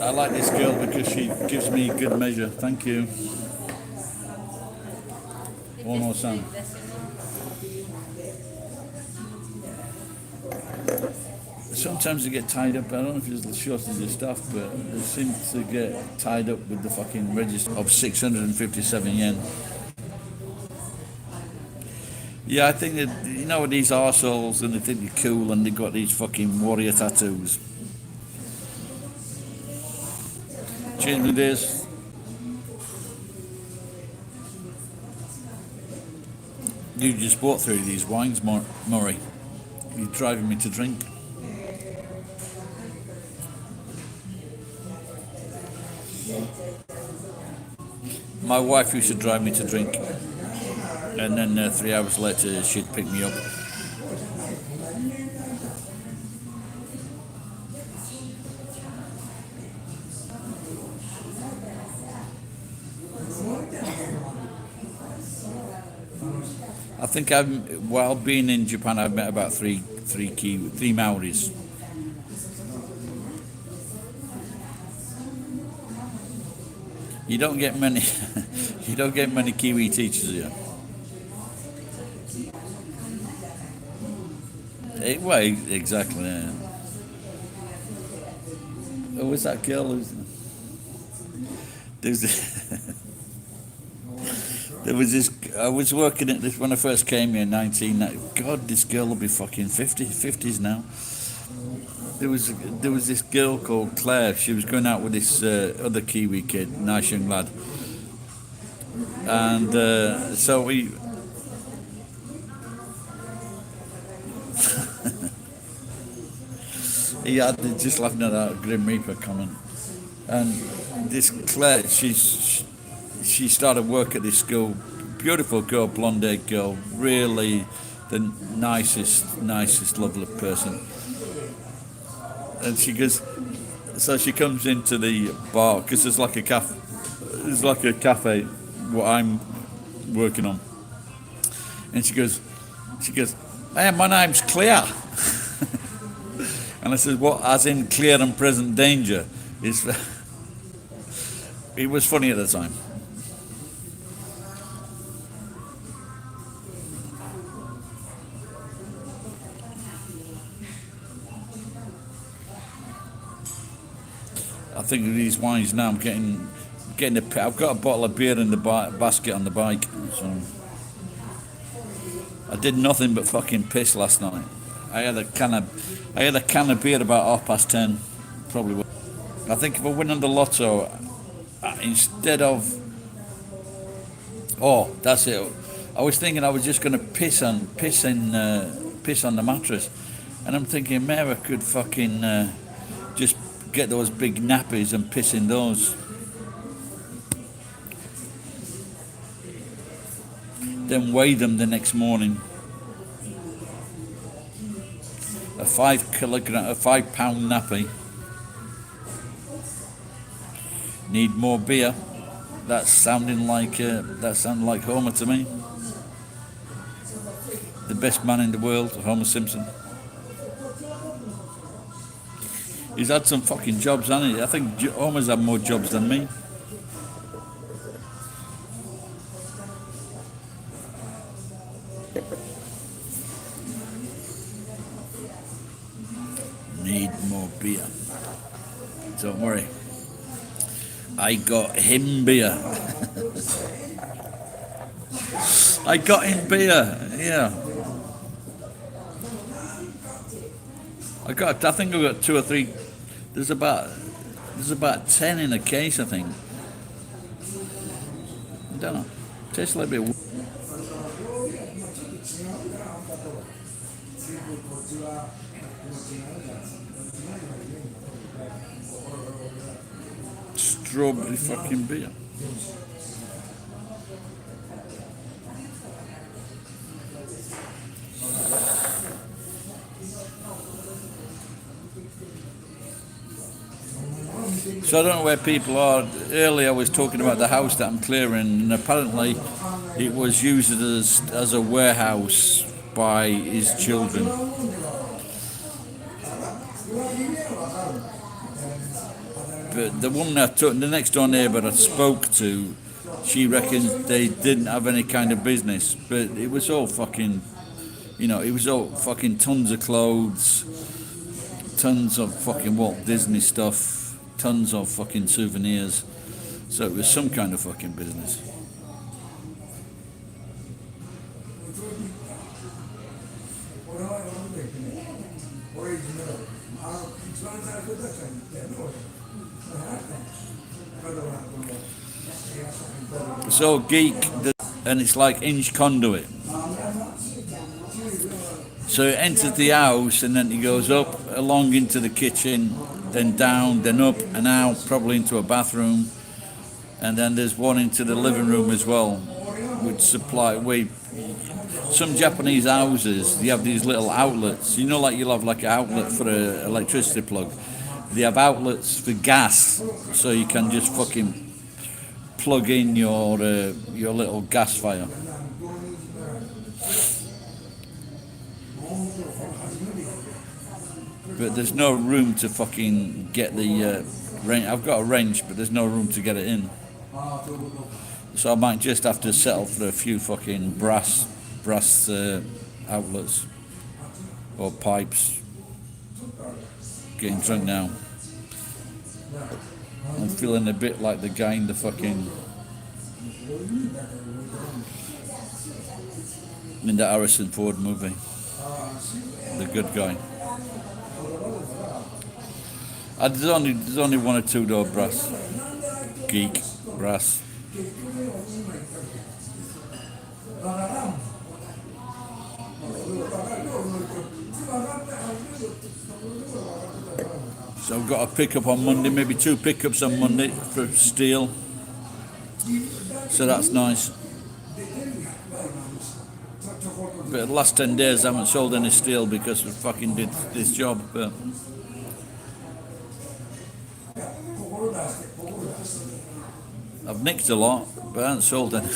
I like this girl because she gives me good measure. Thank you. One more time. Sometimes they get tied up. I don't know if it's the shortage of stuff, but they seem to get tied up with the fucking register of 657 yen. Yeah, I think that, these arseholes, and they think they're cool, and they've got these fucking warrior tattoos. Cheers, my dears. You just bought 3 of these wines, Murray. You're driving me to drink. My wife used to drive me to drink. and then 3 hours later she'd pick me up. I think while being in Japan, I've met about three Maoris. You don't get many, you don't get many Kiwi teachers here. Well, exactly. Yeah. Who was that girl? There was this. I was working at this when I first came here in 1990. God, this girl will be fucking 50s now. There was this girl called Claire. She was going out with this other Kiwi kid, nice young lad, and so we. He had just laughing at that Grim Reaper comment, and this Claire, she started work at this school. Beautiful girl, blonde-haired girl, really the nicest, lovely person. And she goes, so she comes into the bar because there's like a cafe, what I'm working on. And she goes, hey, my name's Claire. And I said, what, as in clear and present danger? It was funny at the time. I think of these wines now. I'm getting I've got a bottle of beer in the basket on the bike. So I did nothing but fucking piss last night. I had a can of beer about 10:30. Probably would. I think if I win on the lotto, instead of that's it. I was thinking I was just going to piss on the mattress, and I'm thinking maybe I could fucking just get those big nappies and piss in those. Then weigh them the next morning. A 5 pound nappy. Need more beer. That's sounding like Homer to me. The best man in the world, Homer Simpson. He's had some fucking jobs, hasn't he? I think Homer's had more jobs than me. Need more beer. Don't worry. I got him beer. I got him beer. Yeah. I think I got 2 or 3. There's about 10 in a case, I think. I don't know. Tastes like a bit. Strawberry fucking beer. So I don't know where people are. Earlier I was talking about the house that I'm clearing, and apparently it was used as a warehouse by his children. But the woman the next door neighbour I spoke to, she reckoned they didn't have any kind of business, but it was all fucking, it was all fucking tons of clothes, tons of fucking Walt Disney stuff, tons of fucking souvenirs. So it was some kind of fucking business. So geek, and it's like inch conduit. So it enters the house and then he goes up along into the kitchen, then down, then up and out, probably into a bathroom, and then there's one into the living room as well, which some Japanese houses, you have these little outlets. You know, like you'll have like an outlet for an electricity plug. They have outlets for gas, so you can just fucking plug in your little gas fire. But there's no room to fucking get the wrench. I've got a wrench, but there's no room to get it in. So I might just have to settle for a few fucking brass outlets or pipes. Getting drunk now. I'm feeling a bit like the guy in the fucking in the Harrison Ford movie, the good guy. There's only one or two door brass. Geek brass. So I've got a pickup on Monday, maybe 2 pickups on Monday for steel. So that's nice. But the last 10 days I haven't sold any steel because I fucking did this job. But I've nicked a lot, but I haven't sold any.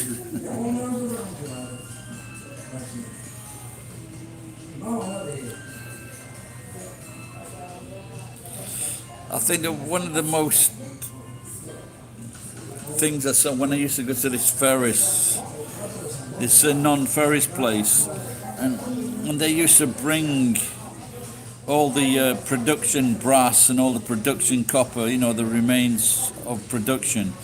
I think that one of the most things I saw when I used to go to this Ferris, this non-Ferris place, and they used to bring all the production brass and all the production copper, you know, the remains of production.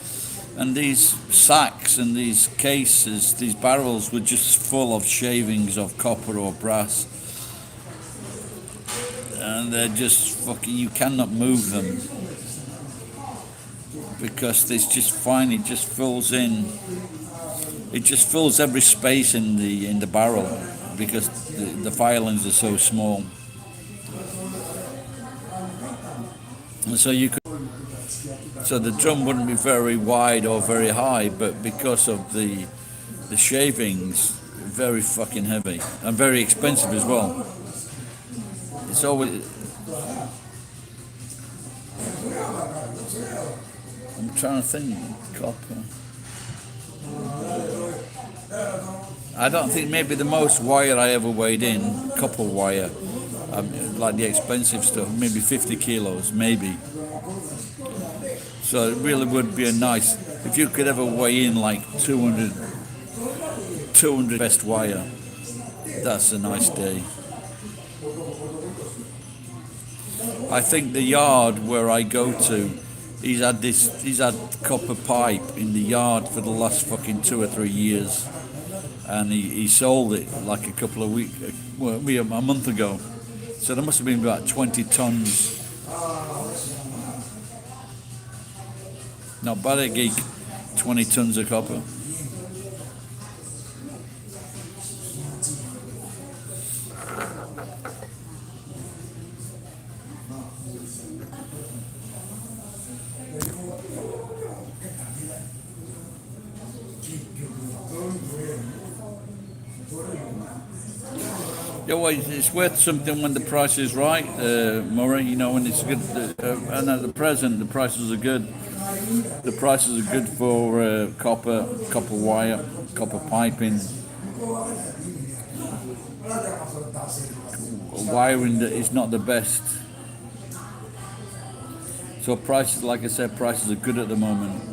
And these sacks and these cases, these barrels were just full of shavings of copper or brass. And they're just fucking, you cannot move them. Because it's just fine, it just fills in. It just fills every space in the barrel because the filings are so small. And so so the drum wouldn't be very wide or very high, but because of the shavings, very fucking heavy and very expensive as well. It's always. I'm trying to think. Copper. I don't think maybe the most wire I ever weighed in, copper wire, like the expensive stuff, maybe 50 kilos, maybe. So it really would be a nice, if you could ever weigh in like 200 best wire, that's a nice day. I think the yard where I go to, he's had copper pipe in the yard for the last fucking 2 or 3 years, and he sold it like a couple of weeks, well, a month ago. So there must have been about 20 tons. Not bad, a geek. 20 tons of copper. Yeah, well, it's worth something when the price is right, Murray. You know, when it's good. And at the present, the prices are good. The prices are good for copper wire, copper piping, wiring that is not the best. So prices, like I said, prices are good at the moment.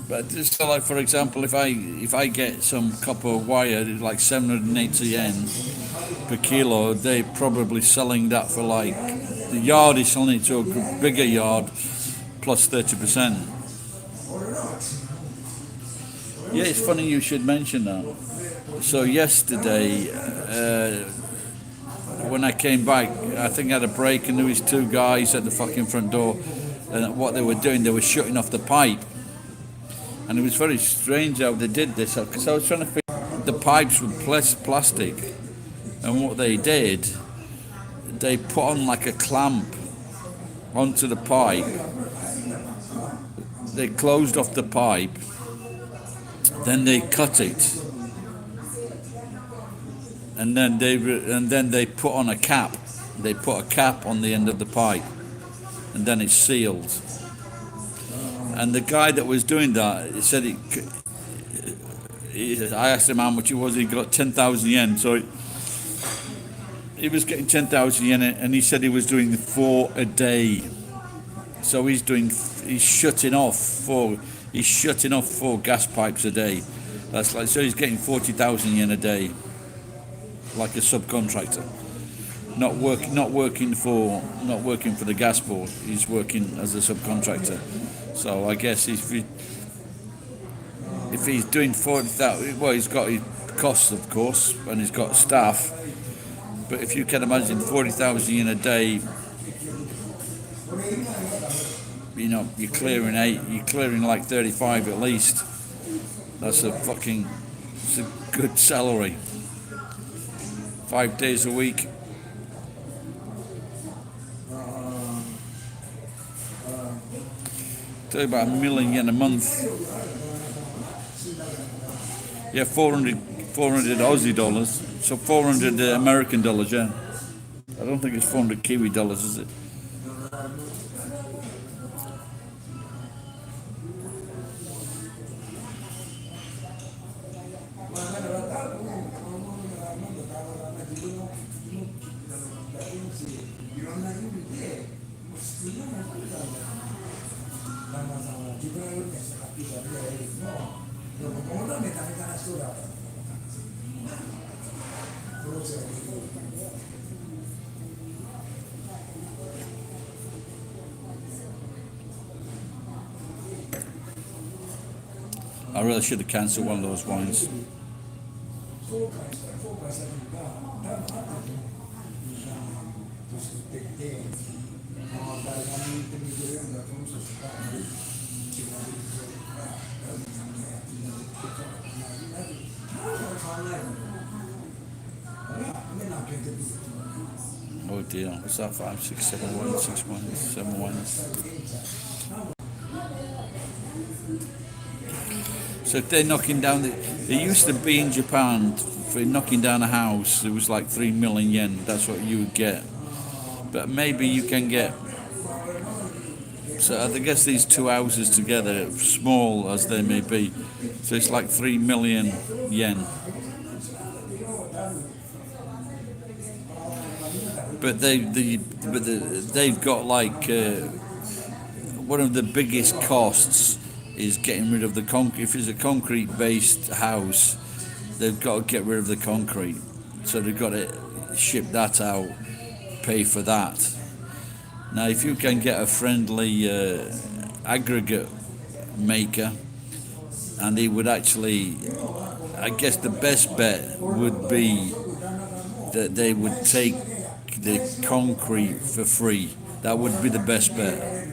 But just so like, for example, if I get some copper wire, like 780 yen per kilo, they're probably selling that for like, the yard is selling it to a bigger yard plus 30%. Yeah, it's funny you should mention that. So yesterday, when I came back, I think I had a break and there was 2 guys at the fucking front door, and what they were doing, they were shutting off the pipe. And it was very strange how they did this, because I was trying to figure the pipes were plastic, and what they did, they put on like a clamp onto the pipe. They closed off the pipe, then they cut it, and then they put on a cap. They put a cap on the end of the pipe, and then it's sealed. And the guy that was doing that, he said I asked him how much it was. He got 10,000 yen. So he was getting 10,000 yen, and he said he was doing 4 a day. So he's shutting off 4 gas pipes a day. That's like, so he's getting 40,000 yen a day, like a subcontractor. Not working for the gas board. He's working as a subcontractor. So I guess if he's doing 40,000, well, he's got his costs, of course, and he's got staff. But if you can imagine 40,000 in a day, you know, you're clearing like 35 at least. It's a good salary. 5 days a week. About $1 million yen a month. Yeah, 400 Aussie dollars. So 400 American dollars, yeah. I don't think it's 400 Kiwi dollars, is it? I really should have cancelled one of those wines. Oh dear, what's that? 5, 6, 7 wines, 6 wines, 7 wines. So if they're knocking down it used to be in Japan, for knocking down a house, it was like 3 million yen. That's what you would get. But maybe you can get. So I guess these two houses together, small as they may be, so it's like 3 million yen. But they've got like one of the biggest costs is getting rid of the concrete. If it's a concrete-based house, they've got to get rid of the concrete. So they've got to ship that out, pay for that. Now, if you can get a friendly aggregate maker, and he would actually, I guess the best bet would be that they would take the concrete for free. That would be the best bet.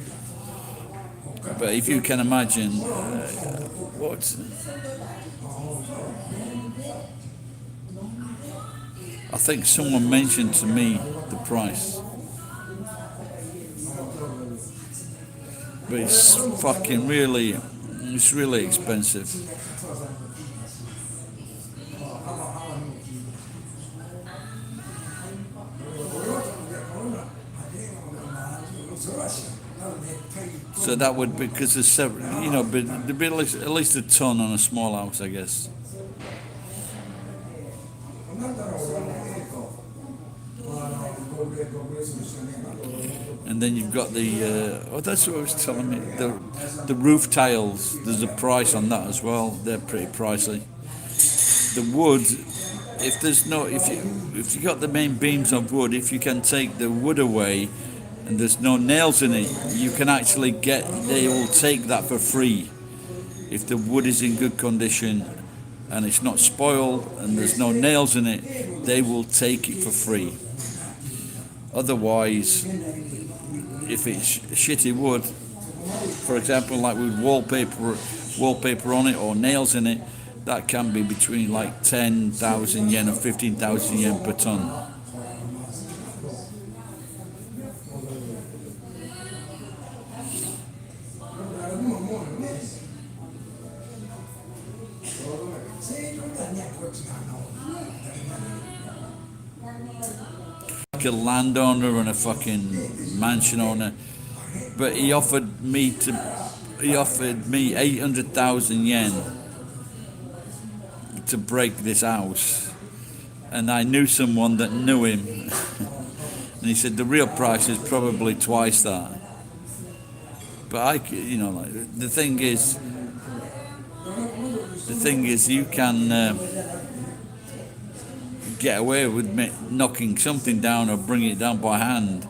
But if you can imagine, I think someone mentioned to me the price. But it's fucking really, it's really expensive. So that would be, because there's several, there'd be at least a ton on a small house, I guess. And then you've got that's what I was telling me, the roof tiles, there's a price on that as well. They're pretty pricey. The wood, if you got the main beams of wood, if you can take the wood away and there's no nails in it, you can actually they will take that for free. If the wood is in good condition and it's not spoiled and there's no nails in it, they will take it for free. Otherwise, if it's shitty wood, for example, like with wallpaper on it or nails in it, that can be between like 10,000 yen and 15,000 yen per ton. like a landowner and a fucking mansion owner, but he offered me 800,000 yen to break this house, and I knew someone that knew him, and he said the real price is probably twice that. But like, the thing is, you can get away with knocking something down or bringing it down by hand,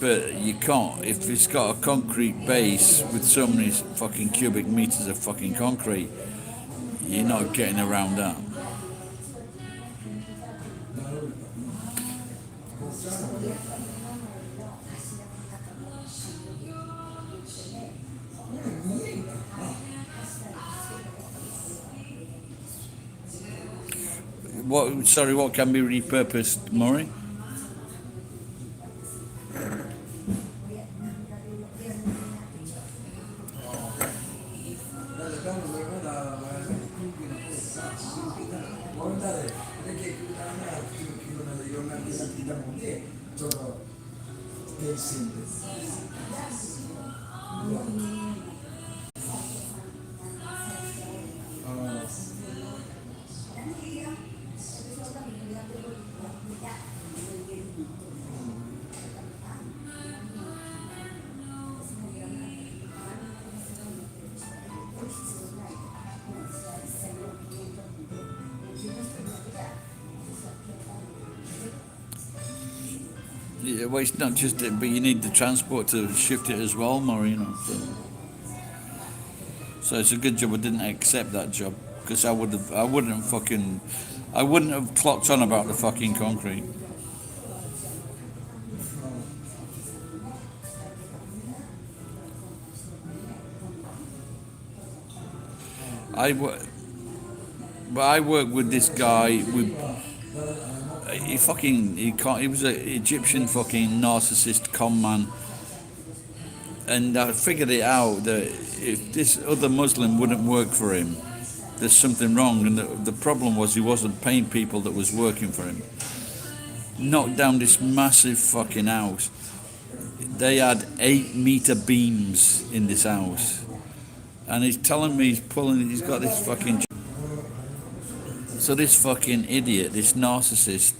but you can't if it's got a concrete base with so many fucking cubic meters of fucking concrete. You're not getting around that. What can be repurposed, Murray? Yeah, well, it's not just it, but you need the transport to shift it as well, Murray. So it's a good job I didn't accept that job, because I wouldn't have clocked on about the fucking concrete. I work with this guy. He was an Egyptian fucking narcissist con man, and I figured it out that if this other Muslim wouldn't work for him, there's something wrong. And the problem was he wasn't paying people that was working for him. Knocked down this massive fucking house. They had 8-meter beams in this house, and he's telling me he's got this fucking. So this fucking idiot, this narcissist,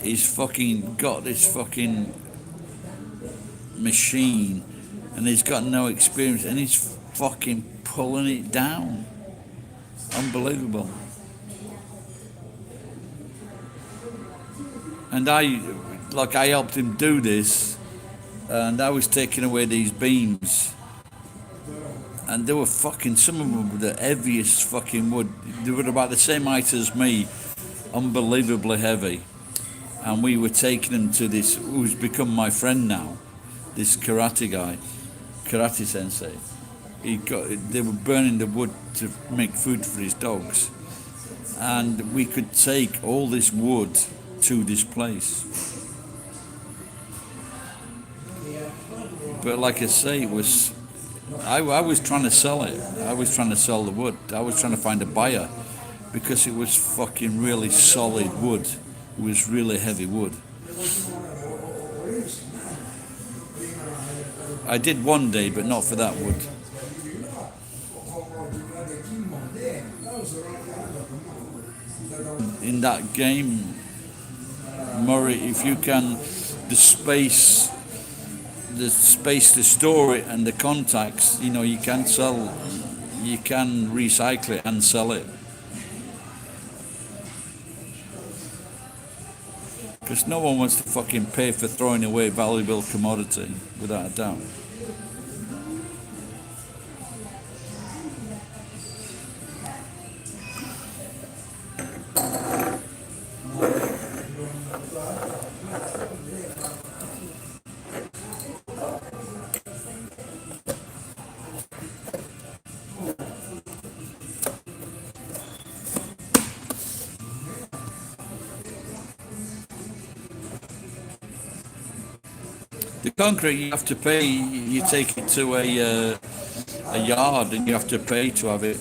he's fucking got this fucking machine, and he's got no experience, and he's fucking pulling it down. Unbelievable. And I helped him do this, and I was taking away these beams. And they were fucking, some of them were the heaviest fucking wood. They were about the same height as me, unbelievably heavy. And we were taking them to this, who's become my friend now, this karate guy, karate sensei. They were burning the wood to make food for his dogs. And we could take all this wood to this place. But like I say, it was... I was trying to sell it. I was trying to sell the wood. I was trying to find a buyer because it was fucking really solid wood. It was really heavy wood. I did one day, but not for that wood. In that game, Murray, if you can, the space to store it and the contacts, you can recycle it and sell it. Because no one wants to fucking pay for throwing away valuable commodity, without a doubt. The concrete, you have to pay. You take it to a yard, and you have to pay to have it.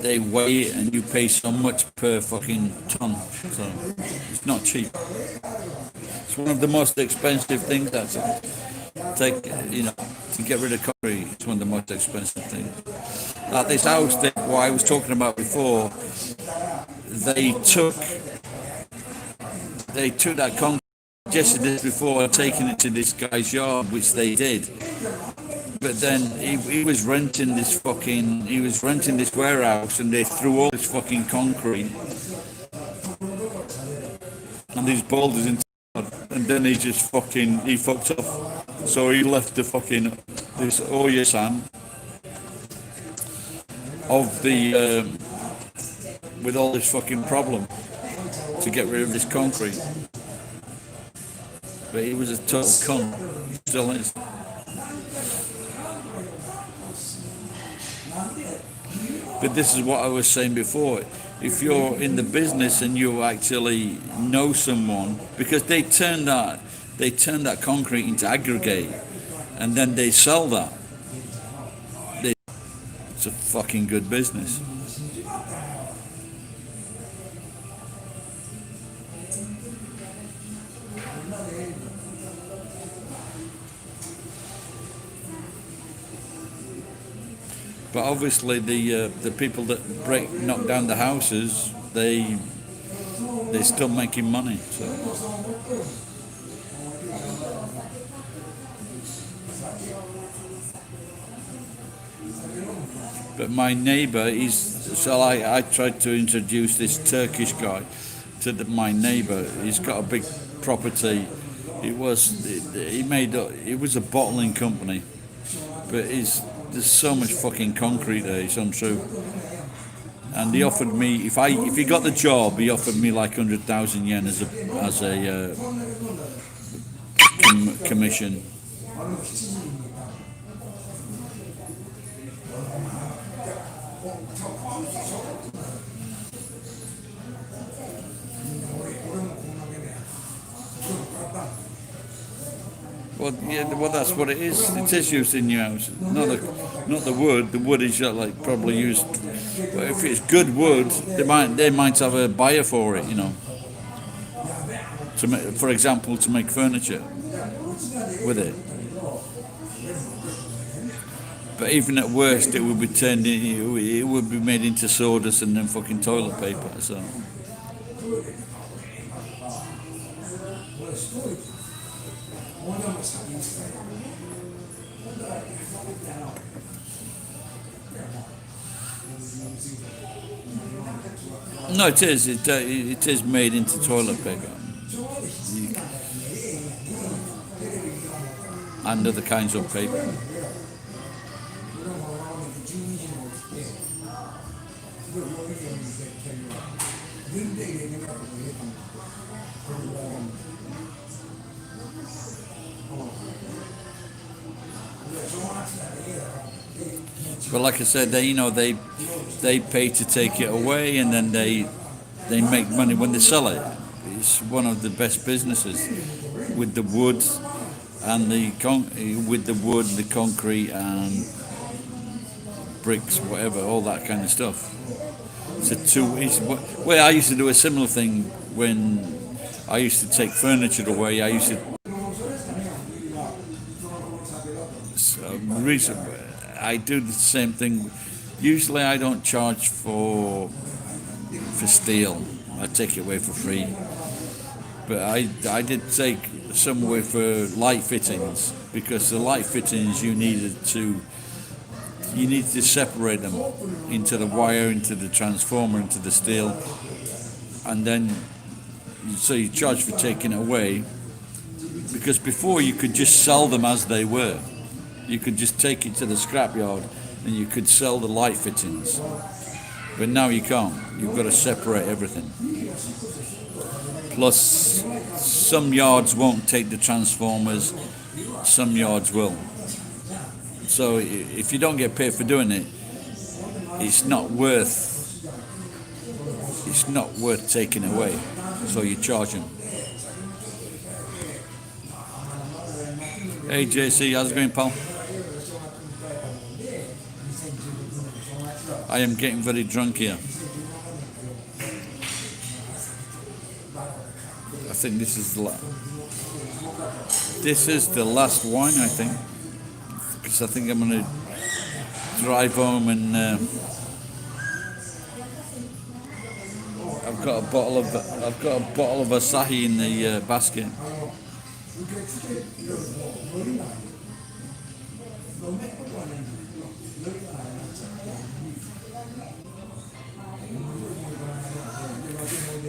they weigh it and you pay so much per fucking ton. So it's not cheap. It's one of the most expensive things that's to get rid of concrete. It's one of the most expensive things. Like this house that what I was talking about before, they took that concrete, suggested this before, and taken it to this guy's yard, which they did. But then he was renting this warehouse, and they threw all this fucking concrete and these boulders into it, and then he fucked up. So he left this Oyasan of the with all this fucking problem to get rid of this concrete. But he was a total cunt. He still is. But this is what I was saying before. If you're in the business and you actually know someone, because they turn that concrete into aggregate, and then they sell that. It's a fucking good business. But obviously, the people that knock down the houses, they're still making money. So. But my neighbour I tried to introduce this Turkish guy to my neighbour. He's got a big property. It was a bottling company, but there's so much fucking concrete there, it's untrue. And he offered me, if he got the job, he offered me like 100,000 yen as a commission. Well, that's what it is. It is used in your house, not the wood. The wood is probably used. But if it's good wood, they might have a buyer for it, for example, to make furniture with it. But even at worst, it would be it would be made into sawdust and then fucking toilet paper. So. No, it is. It is made into toilet paper and other kinds of paper. But like I said, they pay to take it away, and then they make money when they sell it. It's one of the best businesses with the wood and the concrete and bricks, whatever, all that kind of stuff. I used to do a similar thing when I used to take furniture away. I do the same thing. Usually I don't charge for steel. I take it away for free. But I did take some away for light fittings, because the light fittings you need to separate them into the wire, into the transformer, into the steel, and then so you charge for taking it away, because before you could just sell them as they were. You could just take it to the scrapyard and you could sell the light fittings. But now you can't. You've got to separate everything. Plus, some yards won't take the transformers, some yards will. So if you don't get paid for doing it, it's not worth taking away. So you charge them. Hey JC, how's it going, pal? I am getting very drunk here. I think this is the last wine, I think, because I think I'm going to drive home and I've got a bottle of Asahi in the basket.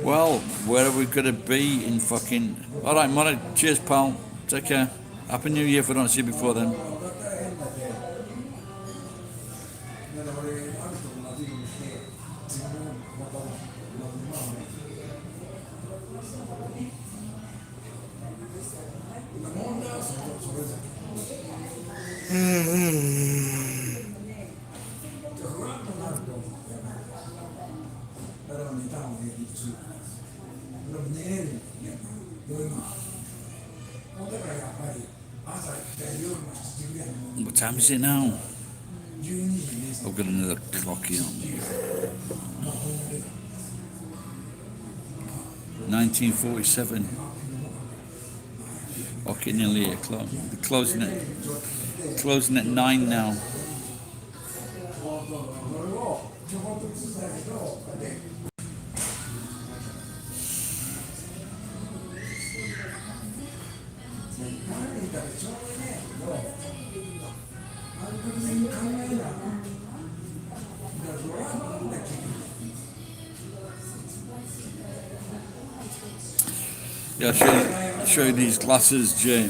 Well, where are we going to be in fucking... Alright, Mona, cheers, pal. Take care. Happy New Year if I don't see you before then. What time is it now? I've got another clock here. 1947. Okay, nearly 8 o'clock. They're closing at 9 now. Yeah, I'll show you these glasses, Jay.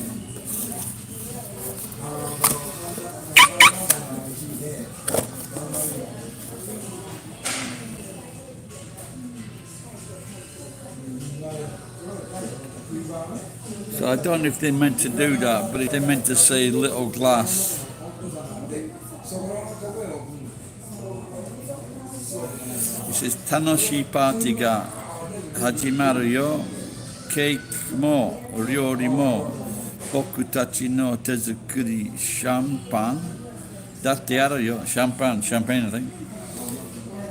So I don't know if they meant to do that, but if they meant to say little glass. It says Tanoshi party ga hajimaru yo. Cake mo, ryori mo, boku tachi no tezukuri champagne. Datte aru yo, champagne, I think.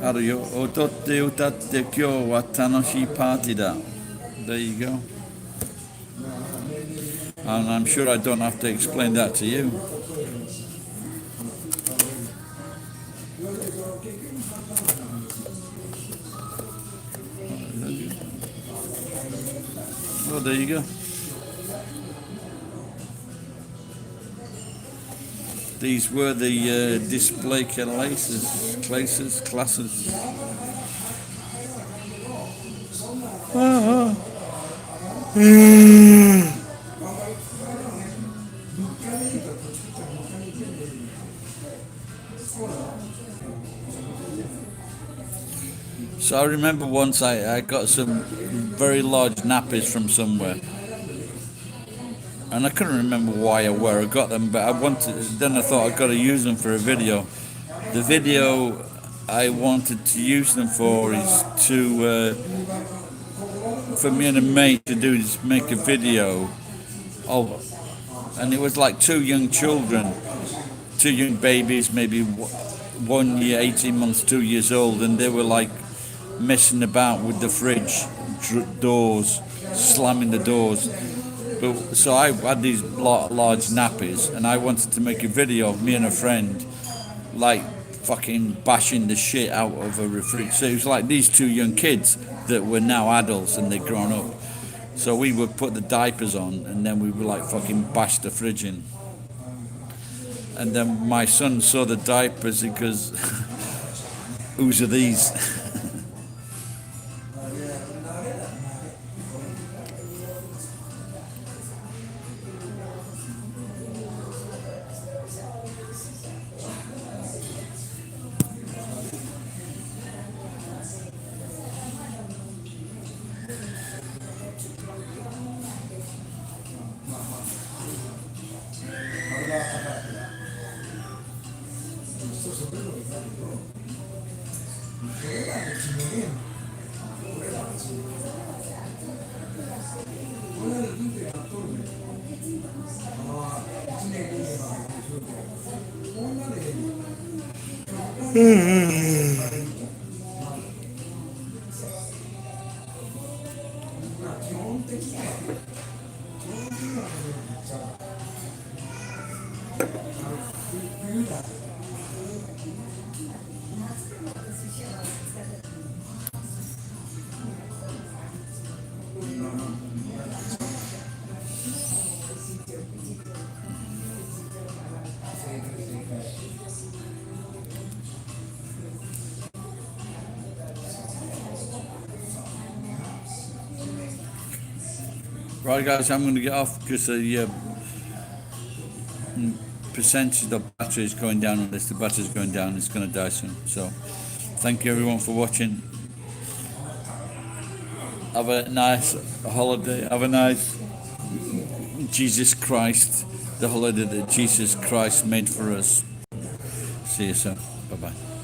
Aru yo, ototte utatte kyou wa tanoshii party da. There you go. And I'm sure I don't have to explain that to you. Well, there you go. These were the display classes. So I remember once I got some very large nappies from somewhere, and I couldn't remember why or where I got them, but then I thought I'd got to use them for a video. The video I wanted to use them for is for me and a mate to do is make a video of, and it was like two young children, two young babies, maybe 1 year, 18 months, 2 years old, and they were like messing about with the fridge doors, slamming the doors. But, so I had these large nappies, and I wanted to make a video of me and a friend like fucking bashing the shit out of a refrigerator. So it was like these two young kids that were now adults and they'd grown up. So we would put the diapers on, and then we would like fucking bash the fridge in. And then my son saw the diapers, he goes, whose are these? Right, guys, I'm going to get off because the percentage of battery is going down on this. The battery's going down. It's going to die soon. So, thank you everyone for watching. Have a nice holiday. Have a nice Jesus Christ, the holiday that Jesus Christ made for us. See you soon. Bye bye.